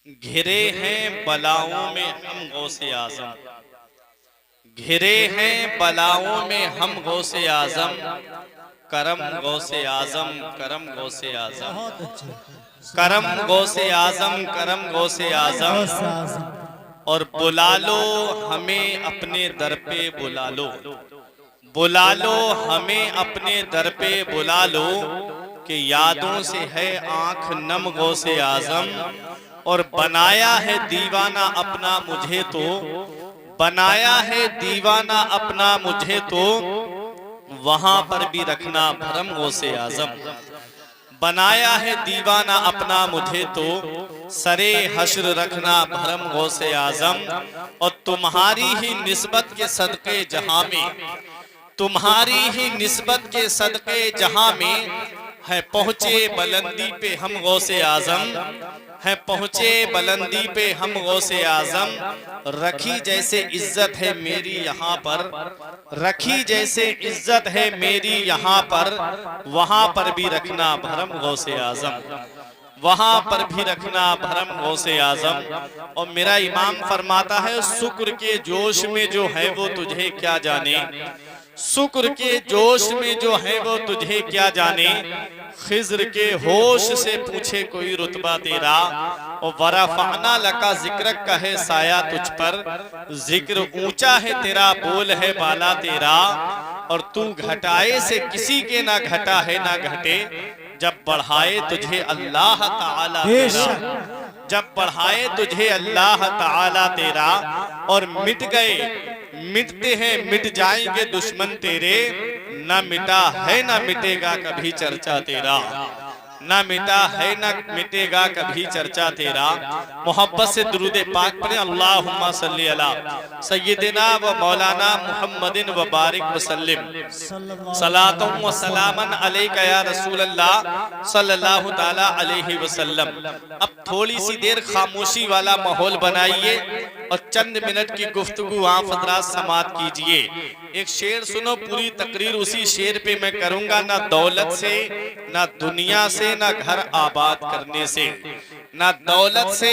घिरे हैं बलाओं में हम गौसे आजम, घिरे हैं बलाओं में हम गौसे आजम, करम गौसे आजम, करम गौसे आजम, करम गौसे आजम, करम गौसे आजम। और बुला लो हमें अपने दर पे बुला लो, बुला लो हमें अपने दर पे बुला लो, कि यादों से है आंख नम गौसे आजम। और बनाया है दीवाना अपना मुझे तो, बनाया है दीवाना अपना मुझे तो, वहां पर भी रखना भरम गौसे आजम। बनाया है दीवाना अपना मुझे तो, सरे हश्र रखना भरम गौसे आजम। और तुम्हारी ही निस्बत के सदके जहां में, तुम्हारी ही निस्बत के सदके जहां में, है पहुंचे बुलंदी पे हम गौसे आजम, है पहुंचे बुलंदी पे हम गौसे आजम। रखी जैसे इज्जत है मेरी यहाँ पर, रखी जैसे इज्जत है मेरी यहाँ पर, वहां पर भी रखना भरम गौसे आजम, वहां पर भी रखना भरम गौसे आजम। और मेरा इमाम फरमाता है, शुक्र के जोश में जो है वो तुझे क्या जाने, शुक्र के जोश में जो है वो तुझे क्या जाने। खिज्र के होश से पूछे कोई रुतबा तेरा, और वरफ़अना लका जिक्रक का है साया तुझ पर, जिक्र ऊंचा है तेरा बोल है बाला तेरा। और तू घटाए से किसी के ना घटा है ना घटे, जब बढ़ाए तुझे अल्लाह ताला तेरा, जब बढ़ाए तुझे अल्लाह ताला तेरा। और मिट गए मिटते हैं मिट जाएंगे दुश्मन तेरे, न मिटा है न मिटेगा कभी चर्चा तेरा, न मिटा है न मिटेगा कभी चर्चा तेरा। मोहब्बत से दुरूद पाक पढ़े, अल्लाहुम्मा सल्ली अला सय्यदिना व मौलाना मुहम्मदिन व बारिक वसल्लिम, सलातुम व सलामन अलैका या रसूल अल्लाह सल्लल्लाहु ताला अलैहि वसल्लम। अब थोड़ी सी देर खामोशी वाला माहौल बनाइए और चंद मिनट की गुफ्तगू आप हज़रात समात कीजिए। एक शेर सुनो, पूरी तकरीर उसी शेर पे मैं करूंगा। ना दौलत से, ना दुनिया से, ना घर आबाद करने से, ना दौलत से,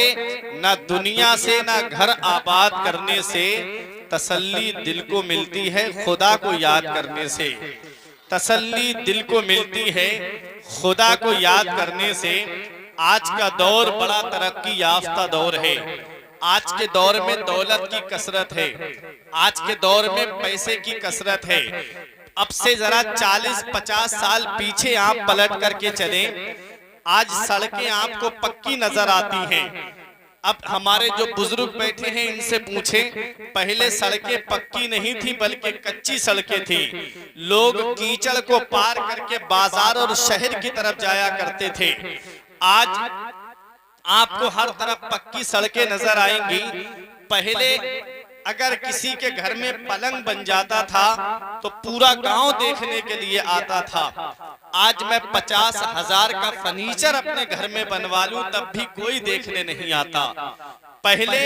ना दुनिया से, ना घर आबाद करने से, तसल्ली दिल को मिलती है खुदा को याद करने से, तसल्ली दिल को मिलती है खुदा को याद करने से। आज का दौर बड़ा तरक्की याफ्ता दौर है, आज के दौर में दौलत की कसरत है, आज के दौर में पैसे की कसरत है। अब से जरा 40-50 साल पीछे आप पलट करके चलें, आज सड़कें आपको पक्की नजर आती हैं। अब हमारे जो बुजुर्ग बैठे हैं इनसे पूछें, पहले सड़कें पक्की नहीं थी बल्कि कच्ची सड़कें थी। लोग कीचड़ को पार करके बाजार और शहर की तरफ जाया करते थे। आज आपको हर तरफ पक्की सड़कें नजर आएंगी। पहले अगर किसी के घर में पलंग बन जाता था तो पूरा गांव देखने के लिए आता था। आज मैं 50,000 का फर्नीचर अपने घर में बनवा लूं तब भी कोई देखने नहीं आता। पहले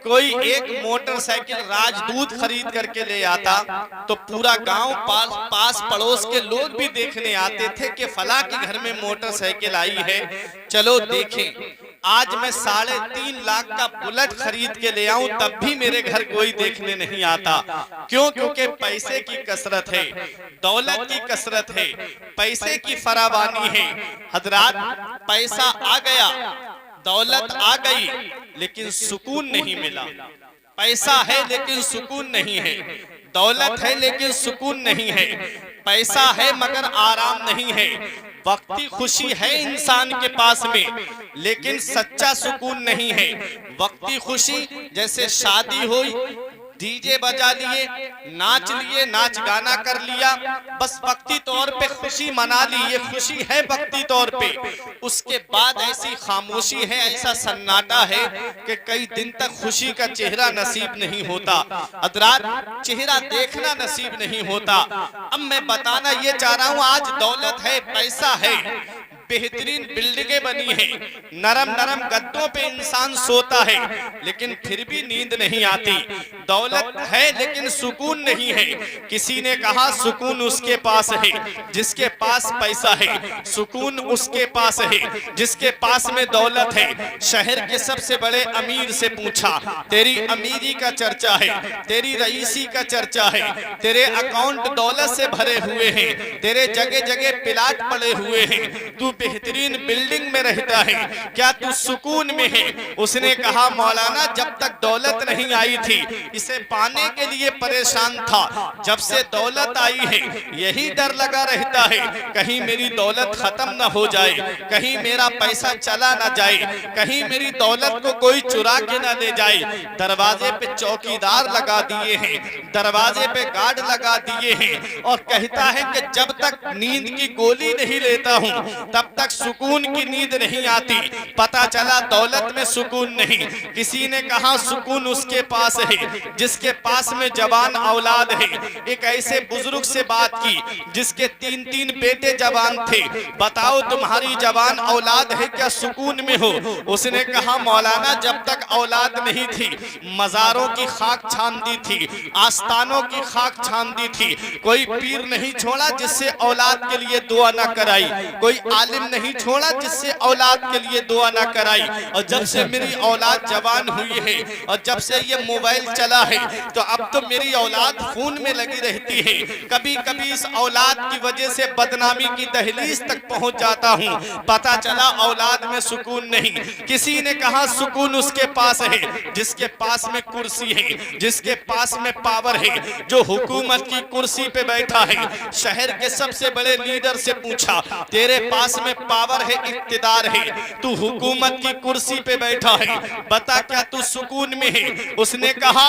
कोई एक मोटरसाइकिल राजदूत खरीद करके ले आता तो पूरा गांव पास पड़ोस के लोग भी देखने आते थे कि फला के घर में मोटरसाइकिल आई है, चलो देखें। आज मैं 3.5 लाख का बुलेट खरीद के ले आऊं तब भी मेरे घर कोई देखने नहीं आता। क्यों? क्योंकि पैसे की कसरत है, दौलत की कसरत है, पैसे की फरावानी है। हजरात, पैसा आ गया, दौलत आ गई, लेकिन सुकून नहीं मिला। पैसा है लेकिन सुकून नहीं है, दौलत है लेकिन सुकून नहीं है, पैसा है मगर आराम नहीं है। वक्ती खुशी है इंसान के पास में लेकिन सच्चा सुकून नहीं है। वक्ती खुशी जैसे शादी हुई, डीजे बजा लिए, नाच लिए, नाच गाना कर लिया, बस वक्ती तौर पे खुशी मना ली, ये खुशी है वक्ती तौर पे। उसके बाद ऐसी खामोशी है, ऐसा सन्नाटा है कि कई दिन तक खुशी का चेहरा नसीब नहीं होता, अदरात चेहरा देखना नसीब नहीं होता। अब मैं बताना ये चाह रहा हूँ, आज दौलत है, पैसा है, बेहतरीन बिल्डिंगें बनी हैं, नरम नरम गद्दों पे इंसान सोता है लेकिन फिर भी नींद नहीं आती। दौलत है लेकिन सुकून नहीं है। किसी ने कहा सुकून उसके पास है जिसके पास पैसा है, सुकून उसके पास है जिसके पास में दौलत है। शहर के सबसे बड़े अमीर से पूछा, तेरी अमीरी का चर्चा है, तेरी रईसी का चर्चा है, तेरे अकाउंट दौलत से भरे हुए हैं, तेरे जगह जगह प्लाट पड़े हुए हैं, तू बेहतरीन बिल्डिंग में रहता है, क्या तू सुकून में है? उसने कहा मौलाना जब तक दौलत नहीं आई थी इसे पाने के लिए परेशान था, जब से दौलत आई है यही डर लगा रहता है कहीं मेरी दौलत खत्म न हो जाए, कहीं मेरा पैसा चला न जाए, कहीं मेरी दौलत को कोई चुरा के न ले जाए। दरवाजे पे चौकीदार लगा दिए हैं, दरवाजे पे गार्ड लगा दिए हैं और कहता है कि जब तक नींद की गोली नहीं लेता हूं तब तक सुकून की नींद नहीं आती। पता चला दौलत में सुकून नहीं। किसी ने कहा सुकून उसके पास है जिसके पास में जवान औलाद है। एक ऐसे बुजुर्ग से बात की जिसके 3-3 बेटे जवान थे, बताओ तुम्हारी जवान औलाद है क्या सुकून में हो? उसने कहा मौलाना जब तक औलाद नहीं थी मजारों की खाक छान दी थी, आस्थानों की खाक छान दी थी, कोई पीर नहीं छोड़ा जिससे औलाद के लिए दुआ ना कराई, कोई आलिम नहीं छोड़ा जिससे औलाद के लिए दुआ ना कराई। और जब से मेरी औलाद जवान हुई है और जब से ये मोबाइल चला है तो अब तो मेरी औलाद खून में लगी रहती है। कभी कभी इस औलाद की वजह से बदनामी की दहलीज तक पहुंच जाता हूं। पता चला औलाद में सुकून नहीं। किसी ने कहा सुकून उसके पास है जिसके पास में कुर्सी है, जिसके पास में पावर है, जो हुकूमत की कुर्सी पे बैठा है। शहर के सबसे बड़े लीडर से पूछा तेरे पास में पावर है, इक्तिदार है, तू हुकूमत की कुर्सी पे बैठा है, बता क्या तू सुकून में है? उसने कहा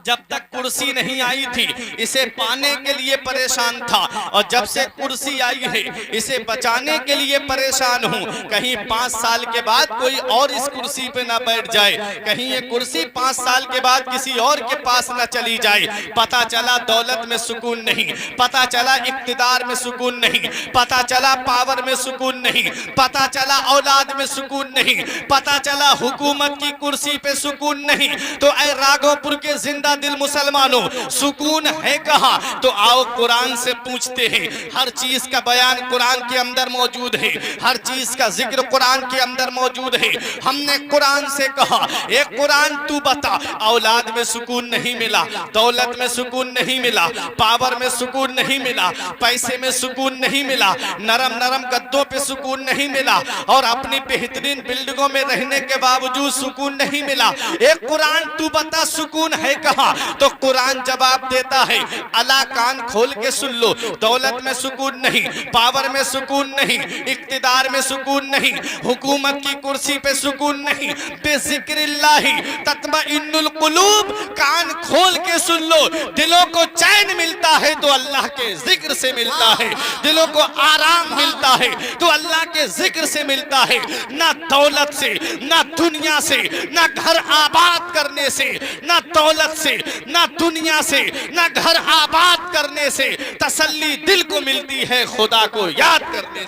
जब तक कुर्सी नहीं आई थी इसे पाने के लिए परेशान था और जब से कुर्सी आई है इसे बचाने के लिए परेशान हूँ। कहीं 5 साल के बाद कोई और इस कुर्सी पे ना बैठ जाए, कहीं ये कुर्सी 5 साल के बाद किसी और के पास ना चली जाए। पता चला दौलत में सुकून नहीं, पता चला इक्तिदार में सुकून नहीं, पता चला पावर में सुकून नहीं, पता चला औलाद में सुकून नहीं, पता चला हुकूमत की कुर्सी पे सुकून नहीं। तो ऐ राघोपुर के जिंदा दिल मुसलमानों सुकून है कहाँ? तो आओ कुरान से पूछते हैं। हर चीज का बयान कुरान के अंदर मौजूद है, हर चीज का जिक्र कुरान के अंदर मौजूद है। हमने कुरान से कहा एक कुरान तू बता, औलाद में सुकून नहीं मिला, दौलत में सुकून नहीं मिला, पावर में सुकून नहीं मिला, पैसे में सुकून नहीं मिला, नरम नरम गद्दों पे सुकून नहीं मिला और अपनी बेहतरीन बिल्डिंगों में रहने के बावजूद सुकून नहीं मिला। एक कुरान तू बता सुकून है कहाँ? तो कुरान जवाब देता है अला कान खोल के सुन लो, दौलत में सुकून नहीं, पावर में सुकून नहीं, इक्तिदार में सुकून नहीं, हुकूमत की कुर्सी पे सुकून नहीं, बेज़िक्रिल्लाहि तत्मइन्नुल कुलूब। कान खोल के सुन लो, दिलों को चैन मिलता है तो अल्लाह के जिक्र से मिलता है, दिलों को आराम मिलता है तो अल्लाह के जिक्र से मिलता है। ना दौलत से, ना दुनिया से, ना घर आबाद करने से, ना दौलत से, ना दुनिया से, ना घर आबाद करने से तसल्ली दिल को मिलती है खुदा को याद करने से।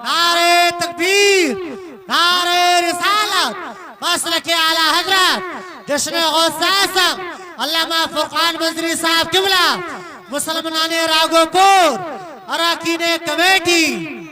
नारे तकबीर, नारे रिसालत, मसलक आला हजरत जश्न गौसे आज़म अल्लामा फुरकान मंजरी साहब किबला, मुसलमान राघोपुर अरकान कमेटी,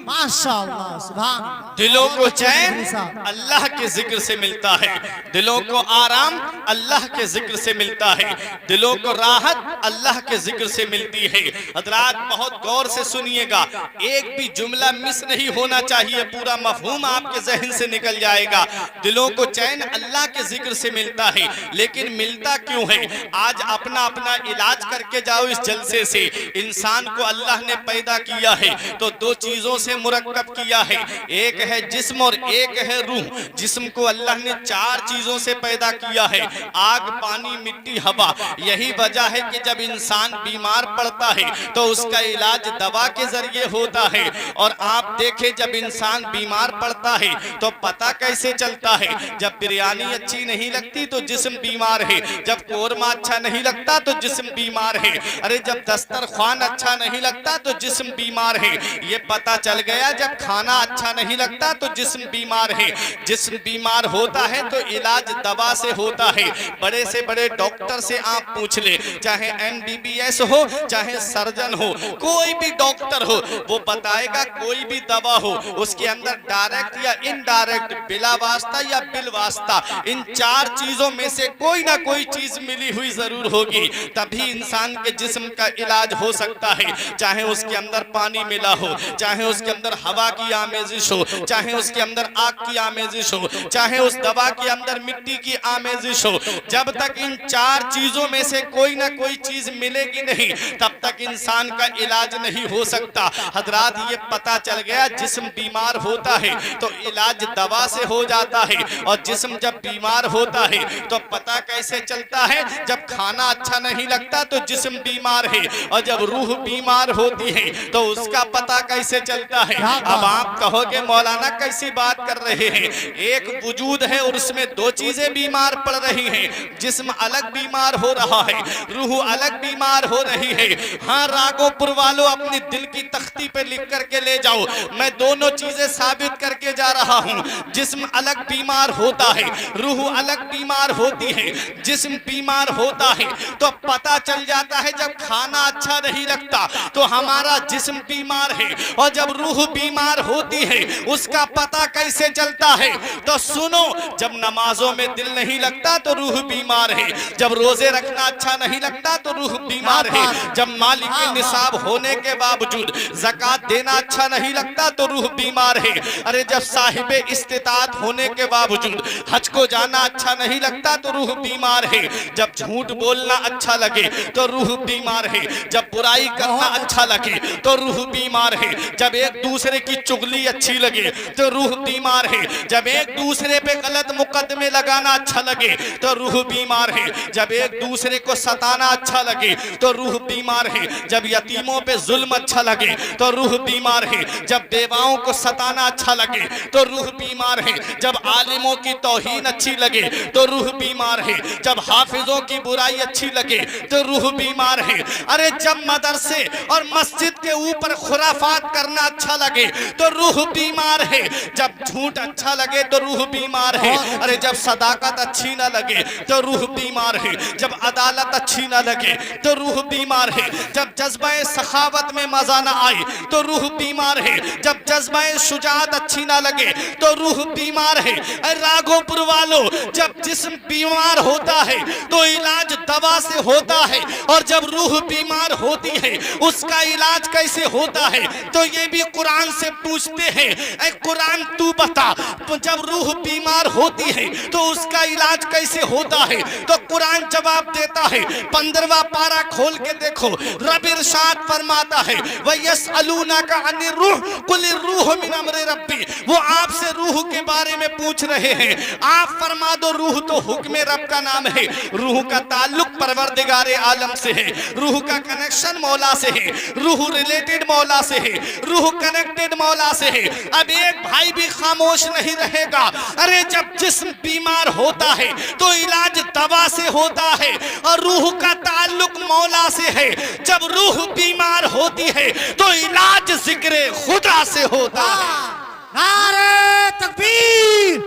माशाअल्लाह सुभान। दिलों को चैन अल्लाह के जिक्र से मिलता है, दिलों को आराम अल्लाह के जिक्र से मिलता है, दिलों को राहत अल्लाह के जिक्र से मिलती है। हज़रात बहुत गौर से सुनिएगा, एक भी जुमला मिस नहीं होना चाहिए, पूरा मफहूम आपके जहन से निकल जाएगा। दिलों को चैन अल्लाह के जिक्र से मिलता है, लेकिन मिलता क्यों है? आज अपना अपना इलाज करके जाओ इस जलसे से। इंसान को अल्लाह ने पैदा किया है तो 2 चीजों से मुरक्कब किया है, एक है जिस्म और एक है रूह। जिस्म को अल्लाह ने 4 चीजों से पैदा किया है, आग, पानी, मिट्टी, हवा। यही वजह है कि जब इंसान बीमार पड़ता है तो उसका इलाज दवा के जरिए होता है। और आप देखें जब इंसान बीमार पड़ता है तो पता कैसे चलता है? जब बिरयानी अच्छी नहीं लगती तो जिस्म बीमार है, जब कोरमा अच्छा नहीं लगता तो जिस्म बीमार है, अरे जब दस्तरखान अच्छा नहीं लगता तो जिस्म बीमार है। ये पता चल गया जब खाना अच्छा नहीं लगता तो जिस्म बीमार है, जिस्म बीमार होता है तो इलाज दवा से होता है। बड़े से बड़े डॉक्टर से आप पूछ ले, चाहे MBBS हो चाहे सर्जन हो, कोई भी डॉक्टर हो, वो बताएगा कोई भी दवा हो उसके अंदर डायरेक्ट या इनडायरेक्ट, बिला वास्ता या बिल वास्ता, इन 4 चीजों में से कोई ना कोई चीज मिली हुई जरूर होगी, तभी इंसान के जिस्म का इलाज हो सकता है। चाहे उसके अंदर पानी मिला हो, चाहे उसके अंदर हवा की आमेजिश हो, चाहे उसके अंदर आग की आमेजिश हो, चाहे उस दवा के अंदर मिट्टी की आमेजिश हो, जब तक इन 4 चीजों में से कोई ना कोई चीज मिलेगी नहीं तब तक इंसान का इलाज नहीं हो सकता। हजरात, ये पता चल गया जिस्म बीमार होता है तो इलाज दवा से हो जाता है, और जिस्म जब बीमार होता है तो पता कैसे चलता है, जब खाना अच्छा नहीं लगता तो जिस्म बीमार है, और जब रूह बीमार होती है तो उसका पता कैसे चलता है। अब आप कहोगे मौलाना कैसी बात कर रहे हैं, एक वजूद है और उसमें 2 चीजें बीमार पड़ रही हैं, जिस्म अलग बीमार हो रहा है, रूह अलग बीमार हो रही है। हाँ रागोपुर वालों, अपनी दिल की तख्ती पे लिख करके ले जाओ, मैं दोनों चीजें साबित करके जा रहा हूँ। जिस्म अलग बीमार होता है, रूह अलग बीमार होती है। जिस्म बीमार होता है तो पता चल जाता है जब खाना अच्छा नहीं लगता तो हमारा जिस्म बीमार है, और जब रूह बीमार होती है उसका पता कैसे चलता है, तो सुनो, जब नमाजों में दिल नहीं लगता तो रूह बीमार है, जब रोजे रखना अच्छा नहीं लगता तो रूह बीमार है, जब मालिक निसाब होने के बावजूद ज़कात देना अच्छा नहीं लगता तो रूह बीमार है। अरे जब साहिबे इस्तिताअत होने के बावजूद हज को जाना अच्छा नहीं लगता तो रूह बीमार है, जब झूठ बोलना अच्छा लगे तो रूह बीमार है, जब बुराई करना अच्छा लगे तो रूह बीमार है, जब एक दूसरे की चुगली अच्छी लगे तो रूह बीमार है, जब एक दूसरे पे गलत मुकदमे लगाना अच्छा लगे तो रूह बीमार है, जब एक दूसरे को सताना अच्छा लगे तो रूह बीमार है, जब यतीमों पे जुल्म अच्छा लगे तो रूह बीमार है, जब बेवाओं को सताना अच्छा लगे तो रूह बीमार है, जब आलिमों की तौहीन अच्छी लगे तो रूह बीमार है, जब हाफिजों की बुराई अच्छी लगे तो रूह बीमार है। अरे जब मदरसे और मस्जिद के ऊपर खुराफात करना अच्छा लगे तो रूह बीमार है, जब झूठ अच्छा लगे तो रूह बीमार है। अरे जब सदाकत अच्छी ना लगे तो रूह बीमार है, जब अदालत अच्छी ना लगे तो रूह बीमार है, जब जज्बा सखावत में मजा ना आए तो रूह बीमार है, जब जज्बा शुजाअत अच्छी ना लगे तो रूह बीमार है। अरे राघोपुर वालों, जब जिस्म बीमार होता है तो इलाज दवा से होता है, और जब रूह बीमार होती है उसका इलाज कैसे होता है, तो ये भी कुरान से पूछते हैं, ऐ कुरान तू बता, जब रूह बीमार होती है तो उसका इलाज कैसे होता है, तो कुरान जवाब देता है। 15वां पारा खोल के देखो, रब इरशाद फरमाता है, वयसअलूनका अनिर रूह कुल रूह मिन अम्रि रब्बी, वो आपसे रूह के बारे में पूछ रहे हैं, आप फरमा दो रूह तो हुक्म रब का नाम है, रूह का ताल्लुक परवरदिगारे आलम से है, रूह का कनेक्शन मौला से है, रूह रिलेटेड मौला से है, रूह कनेक्टेड मौला से है। अब एक भाई भी खामोश नहीं रहेगा। अरे जब जिस्म बीमार होता है तो इलाज दवा से होता है, और रूह का ताल्लुक मौला से है, जब रूह बीमार होती है तो इलाज जिक्र खुदा से होता है। नारे तकबीर,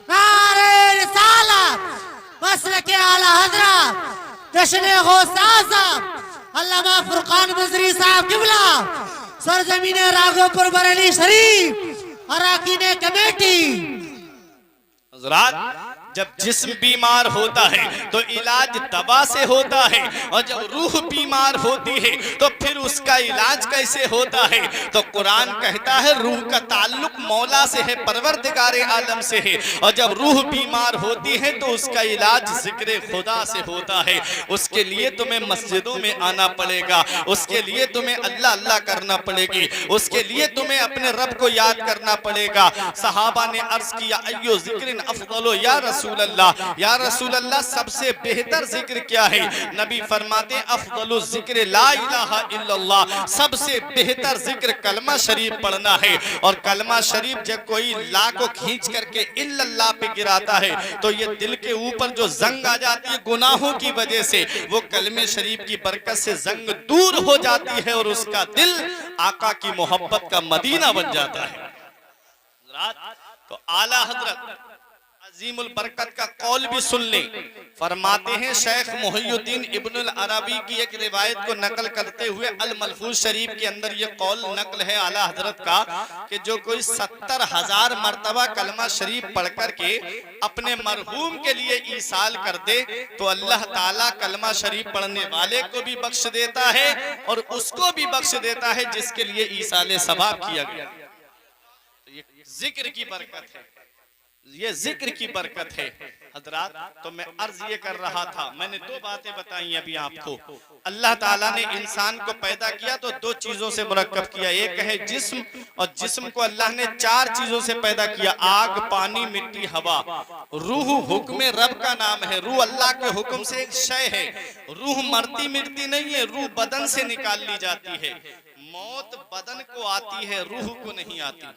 नारे रिसालत, मसलके आला हजरत जश्न गौसे आज़म अल्लामा फुरकान मजरी साहब किबला, सरजमीन राघोपुर बरेली शरीफ अराकीन कमेटी। हज़रात, जब जिस्म बीमार होता है तो इलाज दवा से होता है, और जब रूह बीमार होती है तो फिर उसका इलाज कैसे होता है, तो कुरान कहता है रूह का ताल्लुक मौला से है, परवरदिगारे आलम से है, और जब रूह बीमार होती है तो उसका इलाज जिक्र खुदा से होता है। उसके लिए तुम्हें मस्जिदों में आना पड़ेगा, उसके लिए तुम्हें अल्लाह अल्लाह करना पड़ेगी, उसके लिए तुम्हें अपने रब को याद करना पड़ेगा। सहाबा ने अर्ज किया, अय्यो जिक्रिन अफदलो या रसूल अल्लाह, या रसूल अल्लाह सबसे बेहतर जिक्र क्या है? नबी फरमाते अफदलु जिक्र ला इलाहा इल्लल्लाह, सबसे बेहतर जिक्र कलमा शरीफ पढ़ना है। और कलमा शरीफ जब कोई ला को खींच करके इल्लल्लाह पे गिराता है तो ये दिल के ऊपर जो जंग आ जाती है गुनाहों की वजह से, वो कलमे शरीफ की बरकत से जंग दूर हो जाती है और उसका दिल आका की मोहब्बत का मदीना बन जाता है। तो आला हजरत अजीमुल बरकत का कौल भी सुन लें। फरमाते हैं शेख मुहियुद्दीन इब्नुल अरबी की एक रिवायत को नकल करते हुए अल मलफूज शरीफ के अंदर ये कौल नकल है आला हजरत का कि जो कोई 70,000 मर्तबा कलमा शरीफ पढ़ कर के अपने मरहूम के लिए ईसाल कर दे तो अल्लाह ताला कलमा शरीफ पढ़ने वाले को भी बख्श देता है और उसको भी बख्श देता है जिसके लिए ईसाल सवाब किया गया। ये जिक्र की बरकत है, ये जिक्र की बरकत है हजरात। तो मैं अर्ज ये कर रहा था, मैंने दो बातें बताई अभी आपको। अल्लाह ताला ने इंसान को पैदा किया तो दो चीजों से मुरक्कब किया, एक है जिस्म, और जिस्म को अल्लाह ने 4 चीजों से पैदा किया, आग, पानी, मिट्टी, हवा। रूह हुक्म रब का नाम है, रूह अल्लाह के हुक्म से एक शय है। रूह मरती मिटती नहीं है, रूह बदन से निकाल ली जाती है। मौत बदन को आती है, रूह को नहीं आती।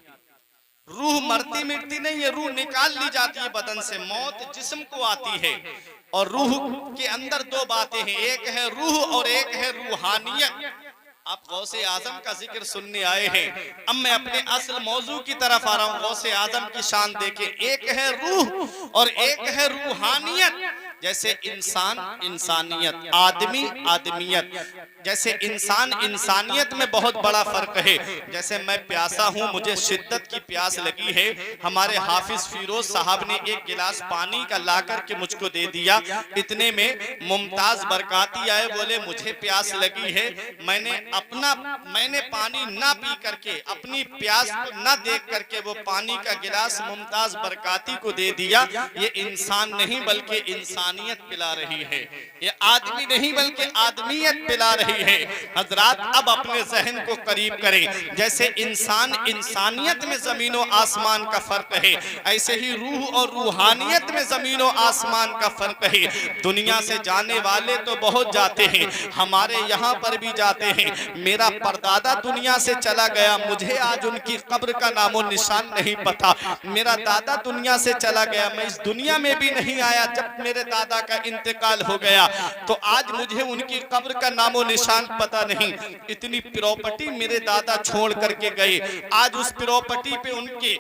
रूह मरती मिटती नहीं है, रूह निकाल ली जाती है बदन से, मौत जिस्म को आती है। और रूह के अंदर 2 बातें हैं, एक है रूह और एक है रूहानियत। आप गौसे आजम का जिक्र सुनने आए हैं, अब मैं अपने असल मौजू की तरफ आ रहा हूँ। गौसे आजम की शान देखें, एक है रूह और एक है रूहानियत। जैसे इंसान इंसानियत, आदमी आदमियत, जैसे इंसान इंसानियत में बहुत बड़ा फर्क है। जैसे मैं प्यासा हूँ, मुझे शिद्दत की प्यास लगी है, हमारे हाफिज फिरोज साहब ने एक गिलास पानी का ला करके मुझको दे दिया। इतने में मुमताज बरकाती आए, बोले मुझे प्यास लगी है, मैंने पानी ना पी करके, अपनी प्यास को ना देख करके वो पानी का गिलास मुमताज बरकाती को दे दिया। ये इंसान नहीं बल्कि इंसानियत पिला रही है, ये आदमी नहीं बल्कि आदमियत पिला रही है। हजरात अब अपने जहन को करीब करें, जैसे इंसान इंसानियत में जमीन और आसमान का फर्क है, ऐसे ही रूह और रूहानियत में जमीन और आसमान का फर्क है। दुनिया से जाने वाले तो बहुत जाते हैं, हमारे यहाँ पर भी जाते हैं। मेरा परदादा दुनिया से चला गया, मुझे आज उनकी कब्र का नामो निशान नहीं पता। मेरा दादा दुनिया से चला गया, मैं इस दुनिया में भी नहीं आया जब मेरे दादा का इंतकाल हो गया, तो आज मुझे उनकी कब्र का नामो निशान पता नहीं। इतनी प्रॉपर्टी मेरे दादा छोड़ करके गए, आज उस प्रॉपर्टी पे उनके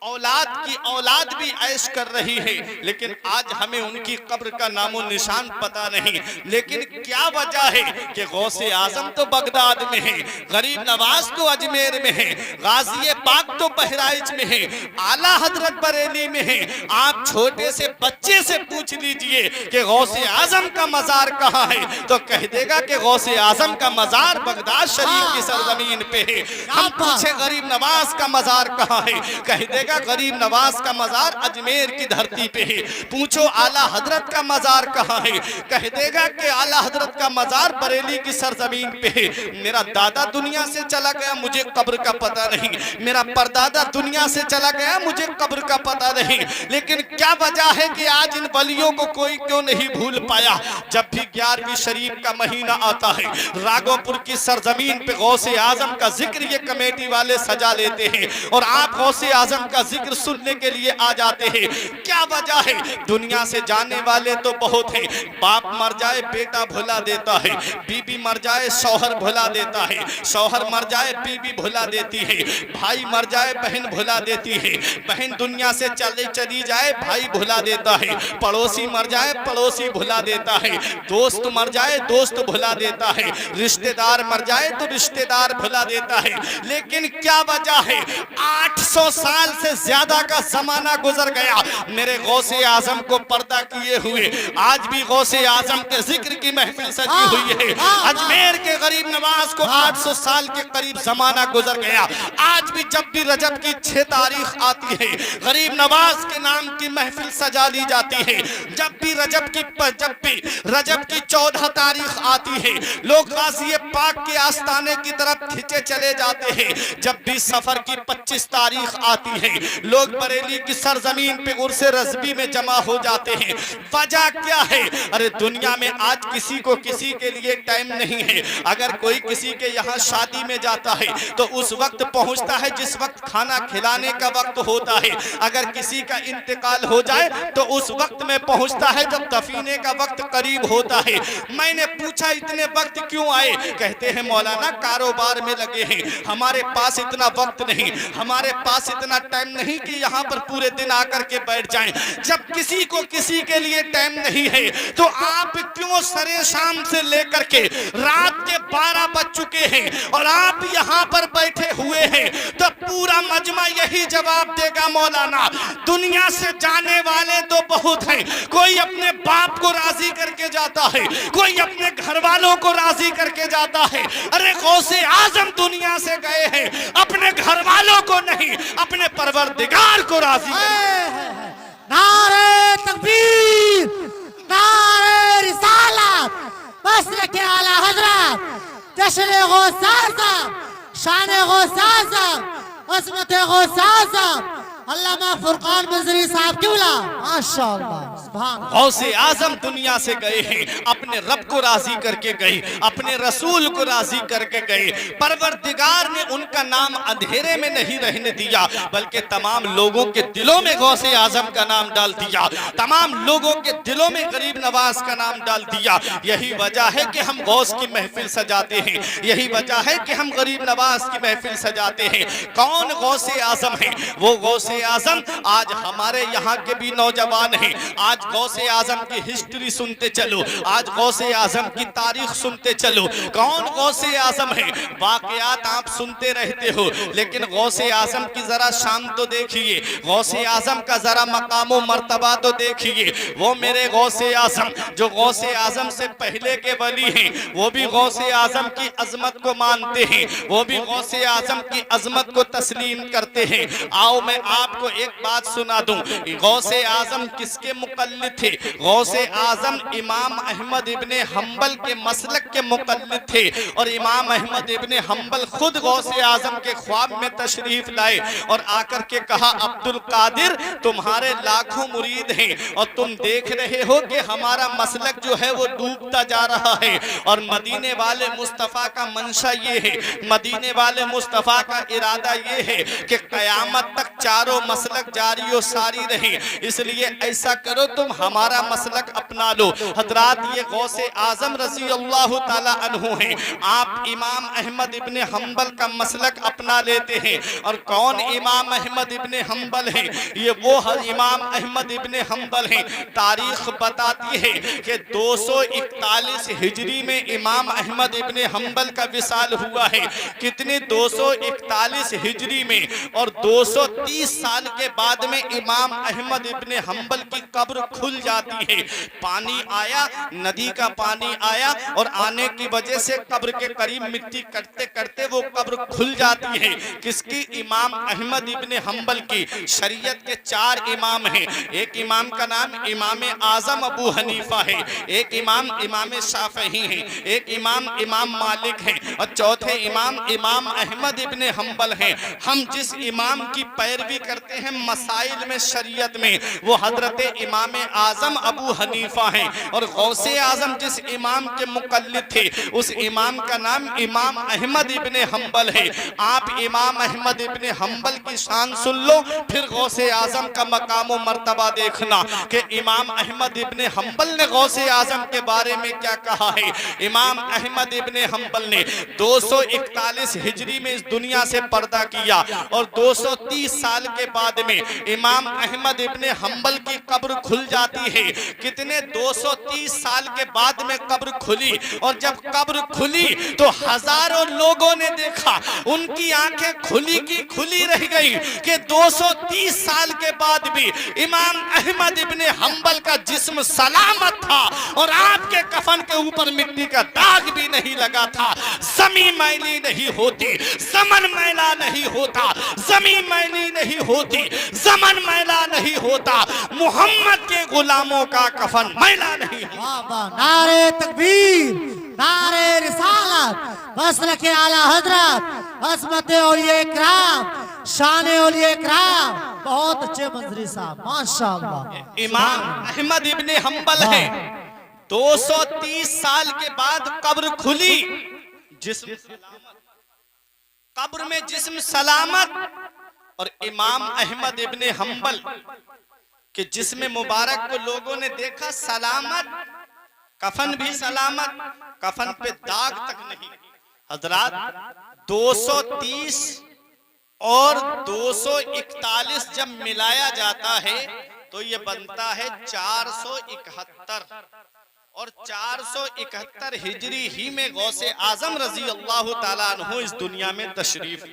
औलाद की औलाद भी ऐश कर रही है, लेकिन आज हमें उनकी कब्र का नामो निशान पता नहीं। लेकिन क्या वजह है कि गौसे आजम तो बगदाद में है, गरीब नवाज तो अजमेर में है, गाजी पाक तो बहराइच में है, आला हजरत बरेली में है। आप छोटे से बच्चे से पूछ लीजिए कि गौसे आजम का मजार कहाँ है, तो कह देगा कि गौसे आजम का मजार बगदाद शरीफ की सरजमीन पे है। हम पूछे गरीब नवाज का मजार कहाँ है, कह देगा गरीब नवाज का मजार अजमेर की धरती पे है। पूछो आला हजरत का मजार कहाँ है, कह देगा कि आला हजरत का मजार बरेली की सरजमीन पे है। मेरा दादा दुनिया से चला गया, मुझे कब्र का पता नहीं, मेरा परदादा दुनिया से चला गया, मुझे कब्र का पता नहीं। लेकिन क्या वजह है कि आज इन वलियों को कोई क्यों नहीं भूल पाया? जब भी 11वीं शरीफ का महीना आता है, राघोपुर की सरजमीन पे गौसे आजम का जिक्र ये कमेटी वाले सजा लेते हैं और आप गौसे आजम का जिक्र सुनने के लिए आ जाते हैं। क्या वजह है? दुनिया से जाने वाले तो बहुत हैं, बाप मर जाए बेटा भुला देता है, बीबी मर जाए शौहर भुला देता है, शौहर मर जाए बीबी भुला देती है, भाई मर जाए बहन भुला देती है, बहन दुनिया से चली जाए भाई भुला देता है, पड़ोसी मर जाए पड़ोसी भुला देता है, दोस्त मर जाए दोस्त भुला देता है, रिश्तेदार मर जाए तो रिश्तेदार भुला देता है। लेकिन क्या वजह है? 800 साल से ज्यादा का जमाना गुजर गया, मेरे गौसे आजम को पर्दा किए हुए आज भी गौसे आजम के जिक्र की महफिल सजी हुई है। अजमेर के गरीब नवाज को 800 साल के करीब जमाना गुजर गया, आज भी जब भी रजब की 6 तारीख आती है गरीब नवाज के नाम की महफिल सजा ली जाती है। जब भी रजब की 14 तारीख आती है लोग गाजी पाक के आस्थाने की तरफ खिंचे चले जाते हैं। जब भी सफर की 25 तारीख आती है लोग बरेली की सरजमीन पे उर्स रज़बी में जमा हो जाते हैं। वजह क्या है? अरे दुनिया में आज किसी को किसी के लिए टाइम नहीं है। अगर कोई किसी के यहाँ शादी में जाता है तो उस वक्त पहुंचता है जिस वक्त खाना खिलाने का वक्त होता है। अगर किसी का इंतकाल हो जाए तो उस वक्त में पहुंचता है जब दफीने का वक्त करीब होता है। मैंने पूछा इतने वक्त क्यों आए? कहते हैं मौलाना कारोबार में लगे हैं, हमारे पास इतना वक्त नहीं, हमारे पास इतना टाइम नहीं कि यहाँ पर पूरे दिन आकर के बैठ जाएं। जब किसी को किसी के लिए टाइम नहीं है तो आप क्यों सरे शाम से लेकर के रात के 12 बज चुके हैं और आप यहाँ पर बैठे हुए हैं? तो पूरा मजमा यही जवाब देगा मौलाना, दुनिया से जाने वाले तो बहुत हैं। कोई अपने बाप को राजी करके जाता है, कोई अपने घर वालों को राजी करके जाता है। अरे गौसे आजम दुनिया से गए हैं, अपने घर वालों को नहीं, अपने परवरदिगार को राजी नारे तकबीर, नारे रिसालत, मसलक आला हज़रत, जश्न गौस आज़म, शान गौस आज़म, अज़मत गौस आज़म अल्लामा फुरकान मंजरी साहब किबला माशाअल्लाह सुभान। गौसे आजम दुनिया से गए हैं, अपने रब को राजी करके गए, अपने रसूल को राजी करके गए। परवरदिगार ने उनका नाम अंधेरे में नहीं रहने दिया, बल्कि तमाम लोगों के दिलों में गौसे आजम का नाम डाल दिया, तमाम लोगों के दिलों में गरीब नवाज का नाम डाल दिया। यही वजह है कि हम गौस की महफिल सजाते हैं, यही वजह है कि हम गरीब नवाज की महफिल सजाते हैं। कौन गौसे आजम है? वो गौसे आजम आज हमारे यहाँ के भी नौजवान हैं। आज गौसे आजम की हिस्ट्री सुनते चलो, आज गौसे आजम की तारीख सुनते चलो। कौन गौसे आजम है? वाकयात आप सुनते रहते हो, लेकिन गौसे आजम की जरा शान तो देखिए, गौसे आजम का जरा मकाम मर्तबा तो देखिए। वो मेरे गौसे आजम जो गौसे आजम से पहले के वली हैं, वो भी गौसे आजम की अजमत को मानते हैं, वो भी गौसे आजम की अजमत को तस्लीम करते हैं। आओ मैं आपको एक बात सुना दूं, गौसे आजम किसके मुकल्लिद थे? गौसे आजम इमाम अहमद इब्ने हम्बल के मसलक के मुकल्लिद थे, और इमाम अहमद इब्ने हम्बल खुद गौसे आजम के ख्वाब में तशरीफ लाए और आकर के कहा, अब्दुल कादिर तुम्हारे लाखों मुरीद हैं और तुम देख रहे हो कि हमारा मसलक जो है वो डूबता जा रहा है। और मदीने वाले मुस्तफ़ा का मंशा ये है, मदीने वाले मुस्तफ़ा का इरादा ये है कि क़यामत तक चारों मसलक जारी और सारी रहे, इसलिए ऐसा करो तुम हमारा मसलक अपना लो। हजरात ये गौसे आजम रज़ी अल्लाह ताला अन्हु हैं, आप इमाम अहमद इब्ने हम्बल का मसलक अपना लेते हैं। और कौन इमाम अहमद इब्ने हम्बल हैं? ये वो इमाम अहमद इब्ने हम्बल हैं। तारीख बताती है कि 241 हिजरी में इमाम अहमद इब्ने हम्बल का विसाल हुआ है। कितने? 241 हिजरी में। और 230 साल के बाद में इमाम अहमद इब्ने हम्बल की कब्र खुल जाती है। पानी आया, नदी का पानी आया, और आने की वजह से कब्र के करीब मिट्टी करते करते वो कब्र खुल जाती है। किसकी? इमाम अहमद इब्ने हम्बल की। शरीयत के 4 इमाम हैं। एक इमाम का नाम इमाम आजम अबू हनीफा है, एक इमाम इमाम शाफई है, एक इमाम इमाम मालिक है, और चौथे इमाम इमाम अहमद इब्ने हम्बल हैं। हम जिस इमाम की पैरवी करते हैं मसाइल में, शरीयत में, वो हजरत इमाम आजम अबू हनीफा हैं। और गौसे आजम जिस इमाम के मुकल्लिद थे उस इमाम का नाम इमाम अहमद इब्ने हम्बल है। आप इमाम अहमद इब्ने हम्बल की शान सुन लो, फिर गौसे आजम का मकाम व मर्तबा देखना कि इमाम अहमद इब्ने हम्बल ने गौसे आजम के बारे में क्या कहा है। इमाम अहमद इब्ने हम्बल ने 241 हिजरी में इस दुनिया से पर्दा किया, और 230 साल के बाद में इमाम अहमद इब्ने हम्बल की कब्र खुल जाती है। कितने? 230 साल के बाद में कब्र खुली, और जब कब्र खुली तो हजारों लोगों ने देखा, उनकी आंखें खुली की खुली रह गई कि 230 साल के बाद भी इमाम अहमद इब्ने हम्बल का जिस्म सलामत था, और आपके कफन के ऊपर मिट्टी का दाग भी नहीं लगा था। जमीन मैली नहीं होती, समन मैला नहीं होता, जमीन मैली नहीं होती, जमन मैला नहीं होता, मोहम्मद के गुलामों का कफन मैला नहीं होगा। वाह वाह, नारे तकबीर, नारे रिसालत, मसलक आला हजरत, अज़मत औलिया इकराम, शान औलिया इकराम। बहुत अच्छे मंजरी साहब, माशाअल्लाह। इमाम अहमद इब्ने हम्बल है, 230 साल के बाद कब्र खुली, जिस्म कब्र में जिस्म सलामत, और इमाम अहमद इब्ने हम्बल कि जिसमें मुबारक को लोगों ने देखा सलामत, कफन भी सलामत, कफन पे दाग तक नहीं। हजरात 230 और 241 जब मिलाया जाता है तो ये बनता है 471, और 471 हिजरी ही में गौसे आजम रजी अल्लाह ताला अन्हु इस दुनिया में तशरीफ।